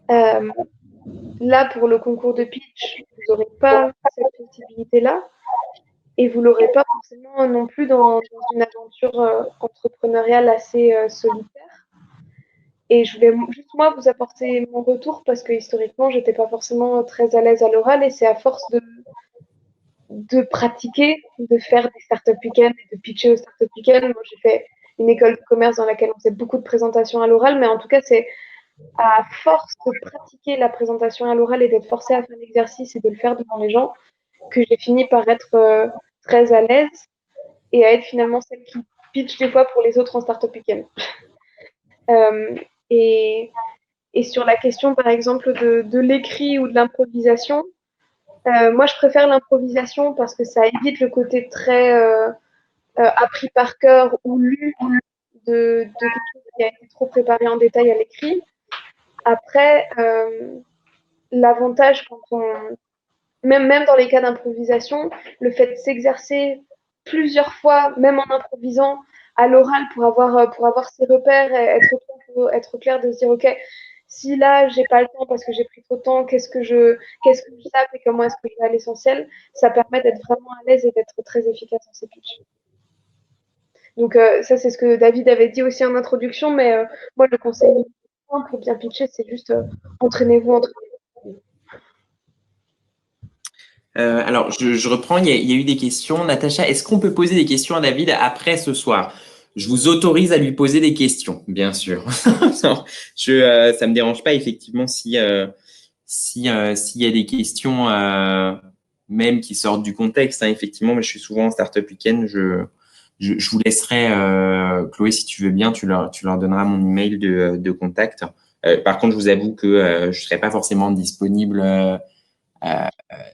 Là, pour le concours de pitch, vous n'aurez pas cette possibilité-là, et vous ne l'aurez pas forcément non plus dans une aventure entrepreneuriale assez solitaire. Et je voulais juste moi vous apporter mon retour parce que historiquement, j'étais pas forcément très à l'aise à l'oral, et c'est à force de pratiquer, de faire des startup week-ends et de pitcher aux startup week-ends. Moi, j'ai fait une école de commerce dans laquelle on faisait beaucoup de présentations à l'oral, mais en tout cas, c'est à force de pratiquer la présentation à l'oral et d'être forcé à faire l'exercice et de le faire devant les gens que j'ai fini par être très à l'aise et à être finalement celle qui pitch des fois pour les autres en startup week-end. Et Et sur la question, par exemple, de l'écrit ou de l'improvisation, moi, je préfère l'improvisation parce que ça évite le côté très appris par cœur ou lu de quelque chose qui a été trop préparé en détail à l'écrit. Après, l'avantage, même dans les cas d'improvisation, le fait de s'exercer plusieurs fois, même en improvisant à l'oral pour avoir ses repères, être clair de se dire, OK, si là, j'ai pas le temps parce que j'ai pris trop de temps, qu'est-ce que je tape et comment est-ce que je vais à l'essentiel, ça permet d'être vraiment à l'aise et d'être très efficace dans ses pitchs. Donc, ça, c'est ce que David avait dit aussi en introduction, mais moi, le conseil pour bien pitcher, c'est juste entraînez-vous. Alors, je reprends, il y a eu des questions. Natacha, est-ce qu'on peut poser des questions à David après ce soir? Je vous autorise à lui poser des questions, bien sûr. Non, ça me dérange pas, effectivement, s'il y a des questions, même qui sortent du contexte. Hein, effectivement, mais je suis souvent en Startup Weekend. Je vous laisserai, Chloé, si tu veux bien, tu leur donneras mon email de contact. Par contre, je vous avoue que je ne serai pas forcément disponible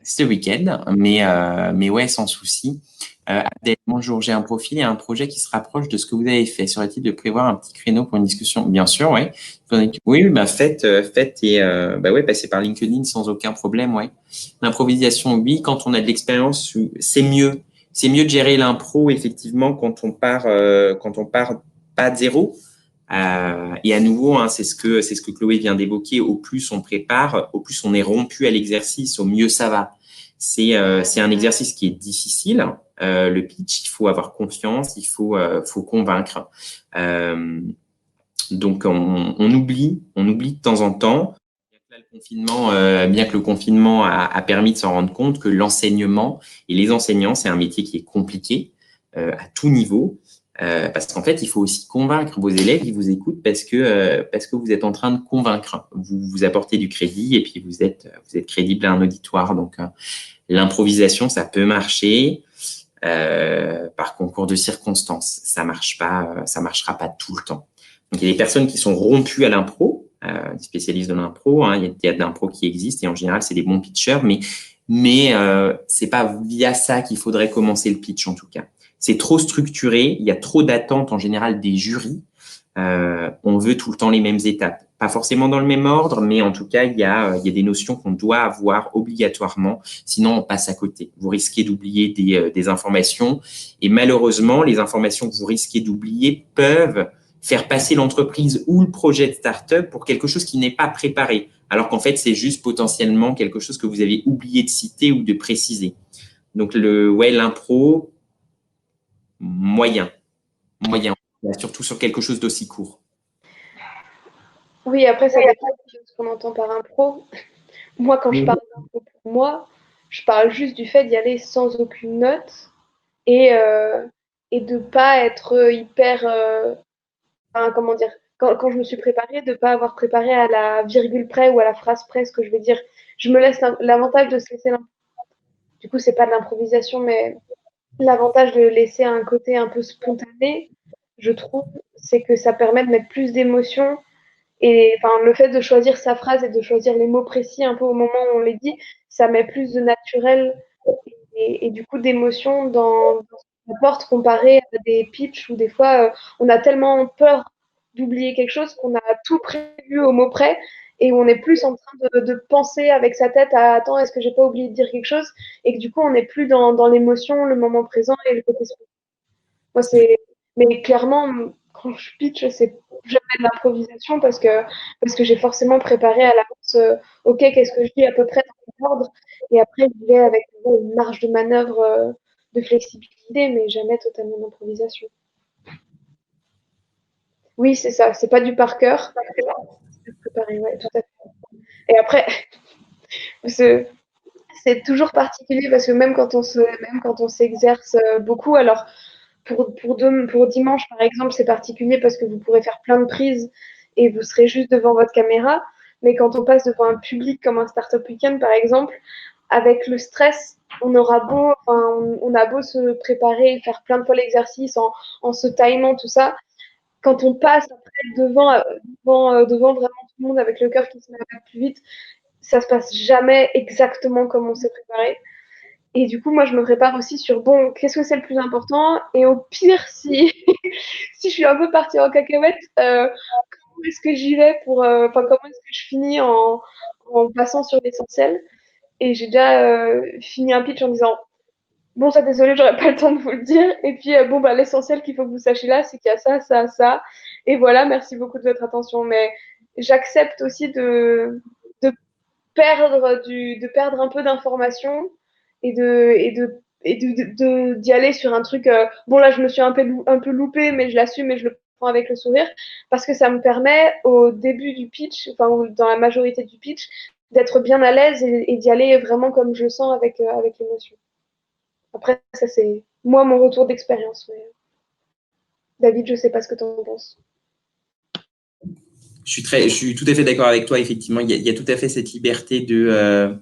ce week-end, mais ouais, sans souci. Abdel, bonjour, j'ai un profil et un projet qui se rapproche de ce que vous avez fait. Serait-il de prévoir un petit créneau pour une discussion? Bien sûr, ouais. Oui, bah faites et bah ouais, passez par LinkedIn sans aucun problème, ouais. L'improvisation, oui, quand on a de l'expérience, c'est mieux. C'est mieux de gérer l'impro, effectivement, quand on part pas de zéro. Et à nouveau, hein, c'est ce que Chloé vient d'évoquer. Au plus on prépare, au plus on est rompu à l'exercice, au mieux ça va. C'est un exercice qui est difficile. Le pitch, il faut avoir confiance, faut convaincre. Donc on oublie de temps en temps. Bien que le confinement a permis de s'en rendre compte que l'enseignement et les enseignants, c'est un métier qui est compliqué à tout niveau. Parce qu'en fait, il faut aussi convaincre vos élèves, ils vous écoutent parce que vous êtes en train de convaincre. Vous apportez du crédit et puis vous êtes crédible à un auditoire. Donc, l'improvisation, ça peut marcher par concours de circonstances. Ça marchera pas tout le temps. Donc, il y a des personnes qui sont rompues à l'impro, des spécialistes de l'impro. Hein, il y a des théâtres d'impro qui existent et en général, c'est des bons pitchers, mais c'est pas via ça qu'il faudrait commencer le pitch en tout cas. C'est trop structuré, il y a trop d'attentes en général des jurys. On veut tout le temps les mêmes étapes. Pas forcément dans le même ordre, mais en tout cas, il y a des notions qu'on doit avoir obligatoirement, sinon on passe à côté. Vous risquez d'oublier des informations et malheureusement, les informations que vous risquez d'oublier peuvent faire passer l'entreprise ou le projet de start-up pour quelque chose qui n'est pas préparé, alors qu'en fait, c'est juste potentiellement quelque chose que vous avez oublié de citer ou de préciser. Donc, l'impro, moyen, surtout sur quelque chose d'aussi court. Oui, après, ça dépend de ce qu'on entend par impro. Moi, quand je parle d'impro pour moi, je parle juste du fait d'y aller sans aucune note et de pas être hyper. Comment dire? Quand je me suis préparée, de pas avoir préparé à la virgule près ou à la phrase près ce que je vais dire. Je me laisse l'avantage de se laisser. Du coup, c'est pas de l'improvisation, mais l'avantage de laisser un côté un peu spontané, je trouve, c'est que ça permet de mettre plus d'émotion. Et enfin, le fait de choisir sa phrase et de choisir les mots précis un peu au moment où on les dit, ça met plus de naturel et du coup d'émotion dans ce qu'on apporte comparé à des pitchs où des fois on a tellement peur d'oublier quelque chose qu'on a tout prévu au mot près et on est plus en train de penser avec sa tête à attends, est-ce que j'ai pas oublié de dire quelque chose, et que du coup on n'est plus dans l'émotion, le moment présent et le côté spontané. Moi c'est, mais clairement quand je pitch c'est jamais de l'improvisation parce que j'ai forcément préparé à l'avance. Ok, qu'est-ce que je dis à peu près dans l'ordre, et après je vais avec une marge de manœuvre, de flexibilité, mais jamais totalement d'improvisation. Oui, c'est ça, c'est pas du par cœur, c'est préparé, ouais, tout à fait. Et après, c'est toujours particulier parce que même quand on s'exerce beaucoup, alors pour dimanche par exemple, c'est particulier parce que vous pourrez faire plein de prises et vous serez juste devant votre caméra. Mais quand on passe devant un public comme un Startup Weekend par exemple, avec le stress, on a beau se préparer, faire plein de fois l'exercice en se timant, tout ça. Quand on passe après devant vraiment tout le monde avec le cœur qui se met à battre plus vite, ça se passe jamais exactement comme on s'est préparé. Et du coup, moi, je me prépare aussi sur, bon, qu'est-ce que c'est le plus important? Et au pire, si, si je suis un peu partie en cacahuète, comment est-ce que j'y vais comment est-ce que je finis en passant sur l'essentiel? Et j'ai déjà fini un pitch en disant, bon, ça, désolé, j'aurais pas le temps de vous le dire. Et puis, bon, bah, l'essentiel qu'il faut que vous sachiez là, c'est qu'il y a ça, ça, ça. Et voilà, merci beaucoup de votre attention. Mais j'accepte aussi de de perdre un peu d'informations et d'y aller sur un truc. Bon, là, je me suis un peu loupée, mais je l'assume et je le prends avec le sourire parce que ça me permet au début du pitch, enfin, dans la majorité du pitch, d'être bien à l'aise et d'y aller vraiment comme je le sens avec l'émotion. Après, ça, c'est moi mon retour d'expérience. Mais David, je sais pas ce que tu en penses. Je suis tout à fait d'accord avec toi. Effectivement, il y a tout à fait cette liberté de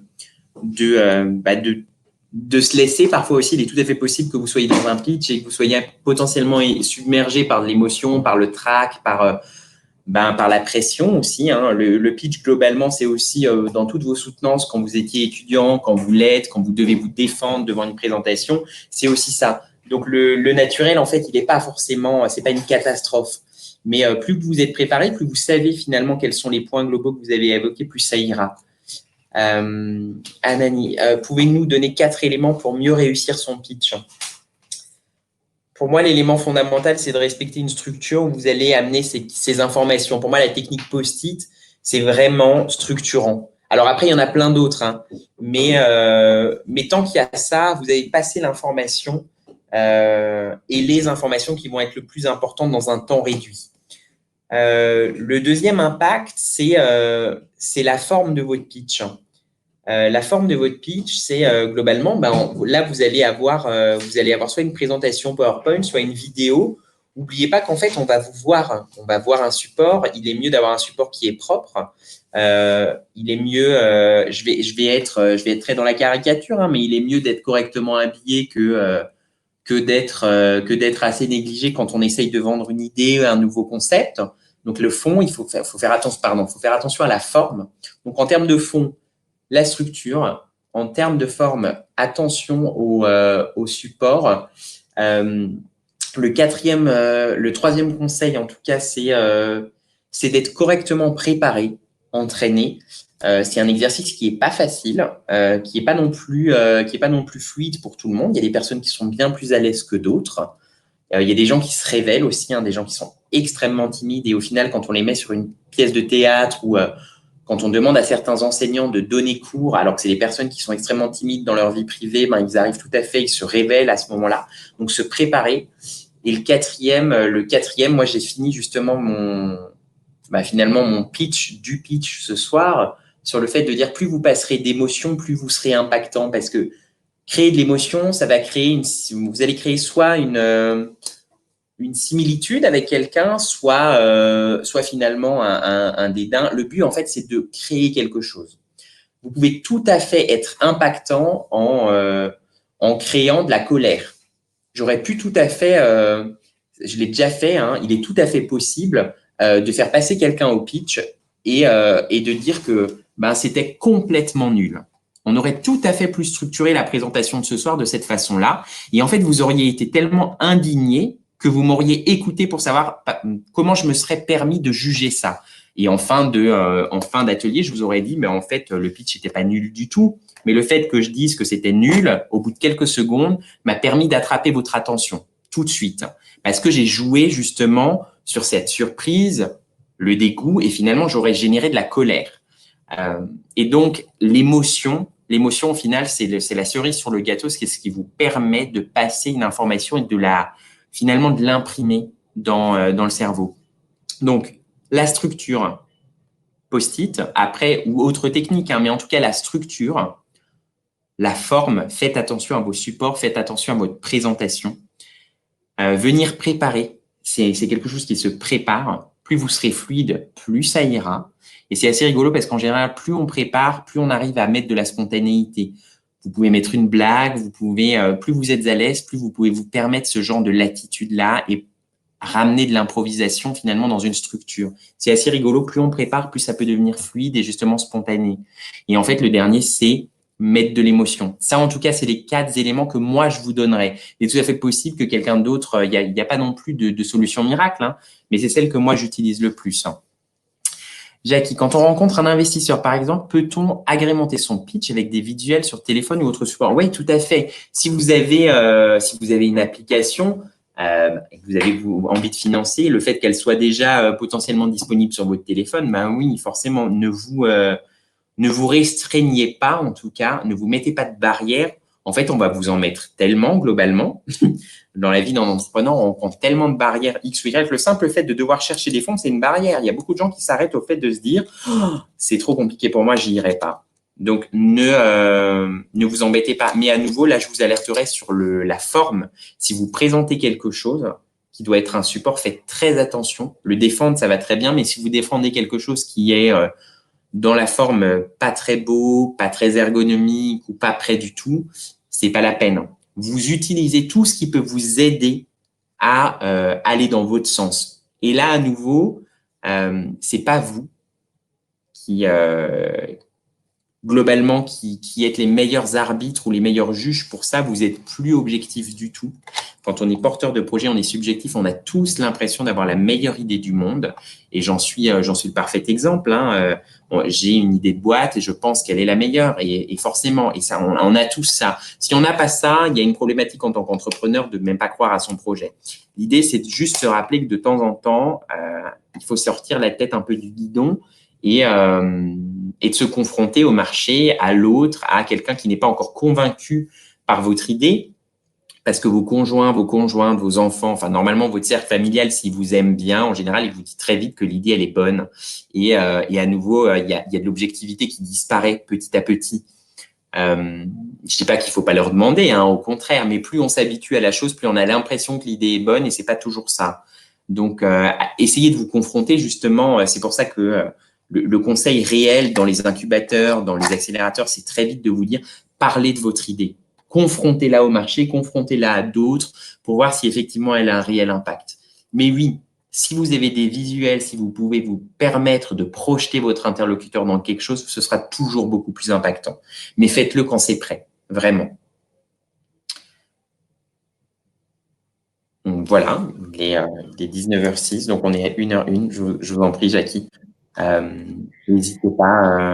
se laisser. Parfois aussi, il est tout à fait possible que vous soyez dans un pitch et que vous soyez potentiellement submergé par de l'émotion, par le trac, par la pression aussi. Hein. Le pitch, globalement, c'est aussi dans toutes vos soutenances, quand vous étiez étudiant, quand vous l'êtes, quand vous devez vous défendre devant une présentation, c'est aussi ça. Donc, le naturel, en fait, il n'est pas forcément, c'est pas une catastrophe. Mais plus vous êtes préparé, plus vous savez finalement quels sont les points globaux que vous avez évoqués, plus ça ira. Anani, pouvez-nous donner 4 éléments pour mieux réussir son pitch? Pour moi, l'élément fondamental, c'est de respecter une structure où vous allez amener ces informations. Pour moi, la technique post-it, c'est vraiment structurant. Alors après, il y en a plein d'autres, hein. Mais tant qu'il y a ça, vous avez passé l'information et les informations qui vont être le plus importantes dans un temps réduit. Le deuxième impact, c'est la forme de votre pitch. La forme de votre pitch, c'est globalement, là, vous allez avoir soit une présentation PowerPoint, soit une vidéo. N'oubliez pas qu'en fait, on va voir un support. Il est mieux d'avoir un support qui est propre. Il est mieux, je vais être très dans la caricature, hein, mais il est mieux d'être correctement habillé que d'être assez négligé quand on essaye de vendre une idée, un nouveau concept. Donc, le fond, faut faire attention à la forme. Donc, en termes de fond, la structure. En termes de forme, attention au support. Le troisième conseil, en tout cas, c'est d'être correctement préparé, entraîné. C'est un exercice qui est pas facile, qui est pas non plus fluide pour tout le monde. Il y a des personnes qui sont bien plus à l'aise que d'autres. Il y a des gens qui se révèlent aussi, hein, des gens qui sont extrêmement timides et au final, quand on les met sur une pièce de théâtre ou quand on demande à certains enseignants de donner cours, alors que c'est des personnes qui sont extrêmement timides dans leur vie privée, ils arrivent tout à fait, ils se révèlent à ce moment-là. Donc, se préparer. Et le quatrième, moi, j'ai fini justement finalement mon pitch ce soir sur le fait de dire plus vous passerez d'émotions, plus vous serez impactant, parce que créer de l'émotion, ça va créer vous allez créer soit une similitude avec quelqu'un, soit finalement un dédain. Le but, en fait, c'est de créer quelque chose. Vous pouvez tout à fait être impactant en créant de la colère. J'aurais pu tout à fait, je l'ai déjà fait, hein, il est tout à fait possible de faire passer quelqu'un au pitch et de dire que c'était complètement nul. On aurait tout à fait plus structuré la présentation de ce soir de cette façon-là. Et en fait, vous auriez été tellement indigné que vous m'auriez écouté pour savoir comment je me serais permis de juger ça. Et en fin d'atelier, je vous aurais dit, mais en fait, le pitch n'était pas nul du tout. Mais le fait que je dise que c'était nul, au bout de quelques secondes, m'a permis d'attraper votre attention tout de suite. Parce que j'ai joué justement sur cette surprise, le dégoût, et finalement, j'aurais généré de la colère. Et donc, l'émotion, au final, c'est la cerise sur le gâteau, c'est ce qui vous permet de passer une information et finalement de l'imprimer dans le cerveau. Donc, la structure post-it, après, ou autre technique, hein, mais en tout cas, la structure, la forme, faites attention à vos supports, faites attention à votre présentation. Venir préparer, c'est quelque chose qui se prépare. Plus vous serez fluide, plus ça ira. Et c'est assez rigolo parce qu'en général, plus on prépare, plus on arrive à mettre de la spontanéité. Vous pouvez mettre une blague, plus vous êtes à l'aise, plus vous pouvez vous permettre ce genre de latitude-là et ramener de l'improvisation finalement dans une structure. C'est assez rigolo, plus on prépare, plus ça peut devenir fluide et justement spontané. Et en fait, le dernier, c'est mettre de l'émotion. Ça, en tout cas, c'est les 4 éléments que moi, je vous donnerais. Il est tout à fait possible que quelqu'un d'autre, il y a pas non plus de solution miracle, hein, mais c'est celle que moi, j'utilise le plus. Hein. Jackie, quand on rencontre un investisseur, par exemple, peut-on agrémenter son pitch avec des visuels sur téléphone ou autre support? Oui, tout à fait. Si vous avez une application et que vous avez envie de financer, le fait qu'elle soit déjà potentiellement disponible sur votre téléphone, ben oui, forcément, ne vous restreignez pas, en tout cas, ne vous mettez pas de barrière. En fait, on va vous en mettre tellement globalement. Dans la vie d'un entrepreneur, on prend tellement de barrières X ou Y. Le simple fait de devoir chercher des fonds, c'est une barrière. Il y a beaucoup de gens qui s'arrêtent au fait de se dire oh, c'est trop compliqué pour moi, j'y irai pas. Donc, ne vous embêtez pas. Mais à nouveau, là, je vous alerterai sur la forme. Si vous présentez quelque chose qui doit être un support, faites très attention. Le défendre, ça va très bien, mais si vous défendez quelque chose qui est dans la forme pas très beau, pas très ergonomique ou pas près du tout, c'est pas la peine. Vous utilisez tout ce qui peut vous aider à aller dans votre sens. Et là, à nouveau, c'est pas vous qui globalement qui êtes les meilleurs arbitres ou les meilleurs juges pour ça. Vous êtes plus objectif du tout. Quand on est porteur de projet, on est subjectif. On a tous l'impression d'avoir la meilleure idée du monde. Et j'en suis le parfait exemple. Hein. J'ai une idée de boîte et je pense qu'elle est la meilleure. Et forcément, et ça, on a tous ça. Si on n'a pas ça, il y a une problématique en tant qu'entrepreneur de même pas croire à son projet. L'idée, c'est de juste se rappeler que de temps en temps, il faut sortir la tête un peu du guidon et de se confronter au marché, à l'autre, à quelqu'un qui n'est pas encore convaincu par votre idée, parce que vos conjoints, vos conjointes, vos enfants, enfin normalement votre cercle familial, s'il vous aime bien, en général, il vous dit très vite que l'idée elle est bonne. Et à nouveau, il y a de l'objectivité qui disparaît petit à petit. Je dis pas qu'il faut pas leur demander, hein, au contraire, mais plus on s'habitue à la chose, plus on a l'impression que l'idée est bonne, et c'est pas toujours ça. Donc, essayez de vous confronter justement. C'est pour ça que le conseil réel dans les incubateurs, dans les accélérateurs, c'est très vite de vous dire parlez de votre idée, confrontez-la au marché, confrontez-la à d'autres pour voir si effectivement elle a un réel impact. Mais oui, si vous avez des visuels, si vous pouvez vous permettre de projeter votre interlocuteur dans quelque chose, ce sera toujours beaucoup plus impactant. Mais faites-le quand c'est prêt, vraiment. Donc, voilà, il est 19h06, donc on est à 1h01. Je vous en prie, Jackie. N'hésitez pas à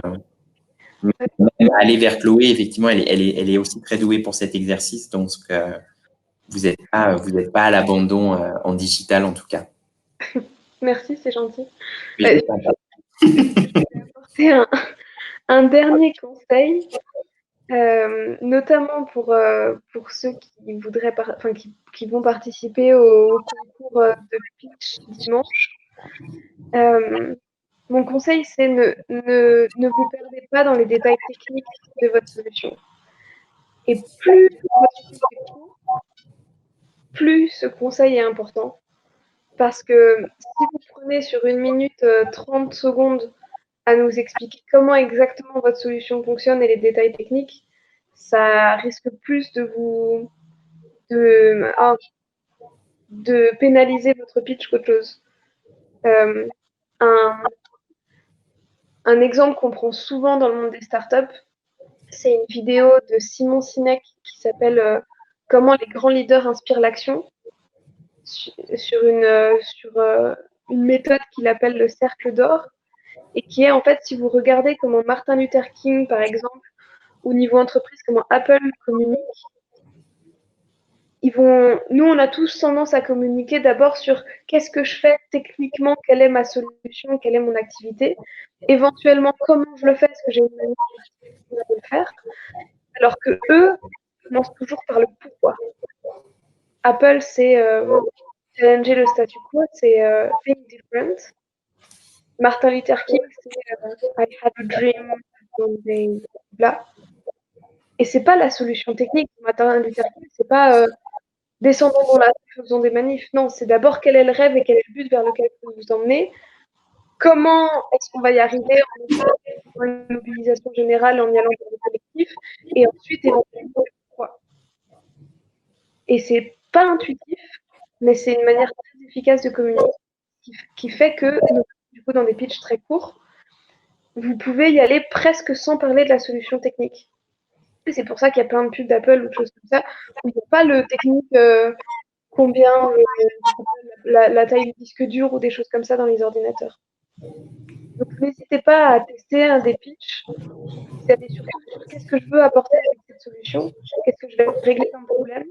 aller vers Chloé. Effectivement, elle est aussi très douée pour cet exercice, donc vous n'êtes pas à l'abandon en digital en tout cas. Merci, c'est gentil. Oui, C'est un dernier conseil, notamment pour ceux qui voudraient, qui vont participer au concours de pitch dimanche. Mon conseil, c'est ne vous perdez pas dans les détails techniques de votre solution. Et plus votre pitch est court, plus ce conseil est important. Parce que si vous prenez sur 1 minute 30 secondes à nous expliquer comment exactement votre solution fonctionne et les détails techniques, ça risque plus de pénaliser votre pitch qu'autre chose. Un exemple qu'on prend souvent dans le monde des startups, c'est une vidéo de Simon Sinek qui s'appelle Comment les grands leaders inspirent l'action, sur une méthode qu'il appelle le cercle d'or. et qui est en fait, si vous regardez comment Martin Luther King, par exemple, au niveau entreprise, comment Apple communique, nous, on a tous tendance à communiquer d'abord sur qu'est-ce que je fais techniquement, quelle est ma solution, quelle est mon activité, éventuellement comment je le fais, est-ce que j'ai une manière de le faire, alors que eux commencent toujours par le pourquoi. Apple, c'est challenger le statu quo, c'est think different. Martin Luther King, c'est I had a dream one day, bla. Et c'est pas la solution technique. Martin Luther King, c'est pas descendons dans la rue, faisons des manifs. Non, c'est d'abord quel est le rêve et quel est le but vers lequel vous vous emmenez. Comment est-ce qu'on va y arriver en une mobilisation générale, en y allant dans le collectif, et ensuite éventuellement pourquoi. Et c'est pas intuitif, mais c'est une manière très efficace de communiquer qui fait que, du coup, dans des pitchs très courts, vous pouvez y aller presque sans parler de la solution technique. Et c'est pour ça qu'il y a plein de pubs d'Apple ou de choses comme ça, où il n'y a pas le technique combien la taille du disque dur ou des choses comme ça dans les ordinateurs. Donc n'hésitez pas à tester un des pitchs. Vous allez surtout sur qu'est-ce que je veux apporter avec cette solution, qu'est-ce que je vais régler comme problème.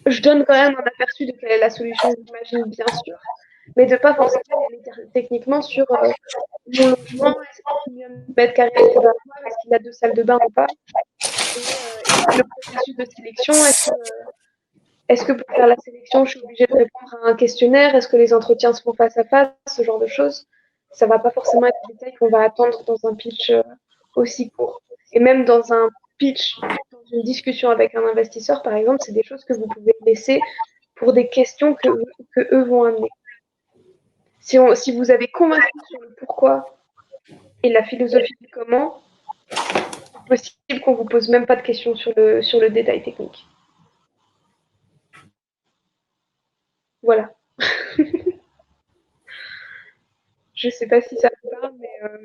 Je donne quand même un aperçu de quelle est la solution, j'imagine, bien sûr, mais de ne pas forcément aller techniquement sur mon logement, est-ce qu'il y a combien de mètres carrés est-ce qu'il a 2 salles de bain ou pas, et le processus de sélection, est-ce que pour faire la sélection, je suis obligée de répondre à un questionnaire, est-ce que les entretiens se font face à face, ce genre de choses. Ça ne va pas forcément être des détails qu'on va attendre dans un pitch aussi court. Et même dans un pitch, dans une discussion avec un investisseur, par exemple, c'est des choses que vous pouvez laisser pour des questions que eux vont amener. Si vous avez convaincu sur le pourquoi et la philosophie du comment, c'est possible qu'on ne vous pose même pas de questions sur le détail technique. Voilà. Je ne sais pas si ça vous parle,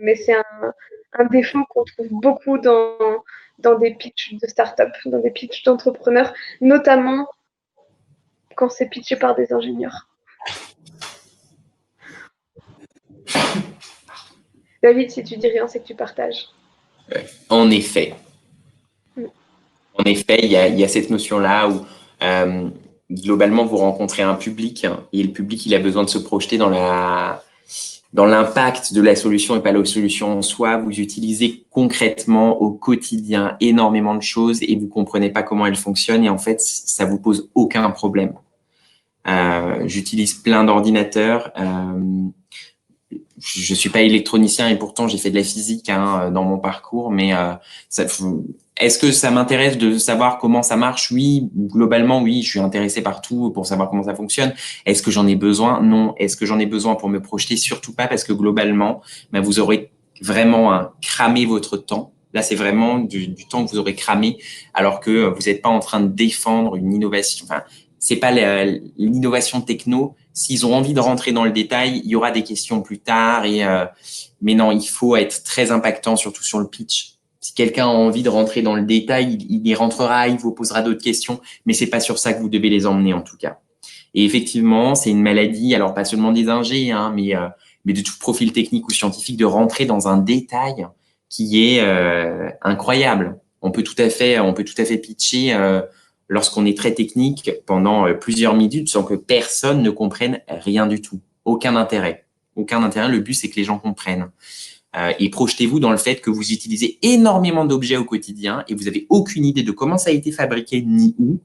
mais c'est un défaut qu'on trouve beaucoup dans des pitchs de start-up, dans des pitchs d'entrepreneurs, notamment quand c'est pitché par des ingénieurs. David, si tu dis rien, c'est que tu partages. En effet. En effet, il y a cette notion-là où globalement, vous rencontrez un public et le public, il a besoin de se projeter dans l'impact de la solution et pas la solution en soi. Vous utilisez concrètement au quotidien énormément de choses et vous comprenez pas comment elles fonctionnent et en fait, ça vous pose aucun problème. J'utilise plein d'ordinateurs. Je suis pas électronicien et pourtant j'ai fait de la physique dans mon parcours, mais est-ce que ça m'intéresse de savoir comment ça marche? Oui, globalement oui, je suis intéressé par tout pour savoir comment ça fonctionne. Est-ce que j'en ai besoin? Non. Est-ce que j'en ai besoin pour me projeter? Surtout pas, parce que globalement, vous aurez vraiment cramé votre temps. Là, c'est vraiment du temps que vous aurez cramé, alors que vous n'êtes pas en train de défendre une innovation. Enfin, c'est pas l'innovation techno. S'ils ont envie de rentrer dans le détail, il y aura des questions plus tard. Mais non, il faut être très impactant, surtout sur le pitch. Si quelqu'un a envie de rentrer dans le détail, il y rentrera, il vous posera d'autres questions, mais c'est pas sur ça que vous devez les emmener en tout cas. Et effectivement, c'est une maladie, alors pas seulement des ingés, mais de tout profil technique ou scientifique, de rentrer dans un détail qui est incroyable. On peut tout à fait pitcher lorsqu'on est très technique pendant plusieurs minutes sans que personne ne comprenne rien du tout. Aucun intérêt. Aucun intérêt. Le but, c'est que les gens comprennent. Et projetez-vous dans le fait que vous utilisez énormément d'objets au quotidien et vous n'avez aucune idée de comment ça a été fabriqué, ni où,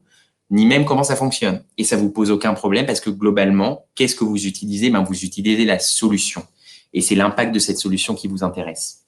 ni même comment ça fonctionne. Et ça vous pose aucun problème parce que globalement, qu'est-ce que vous utilisez? Vous utilisez la solution. Et c'est l'impact de cette solution qui vous intéresse.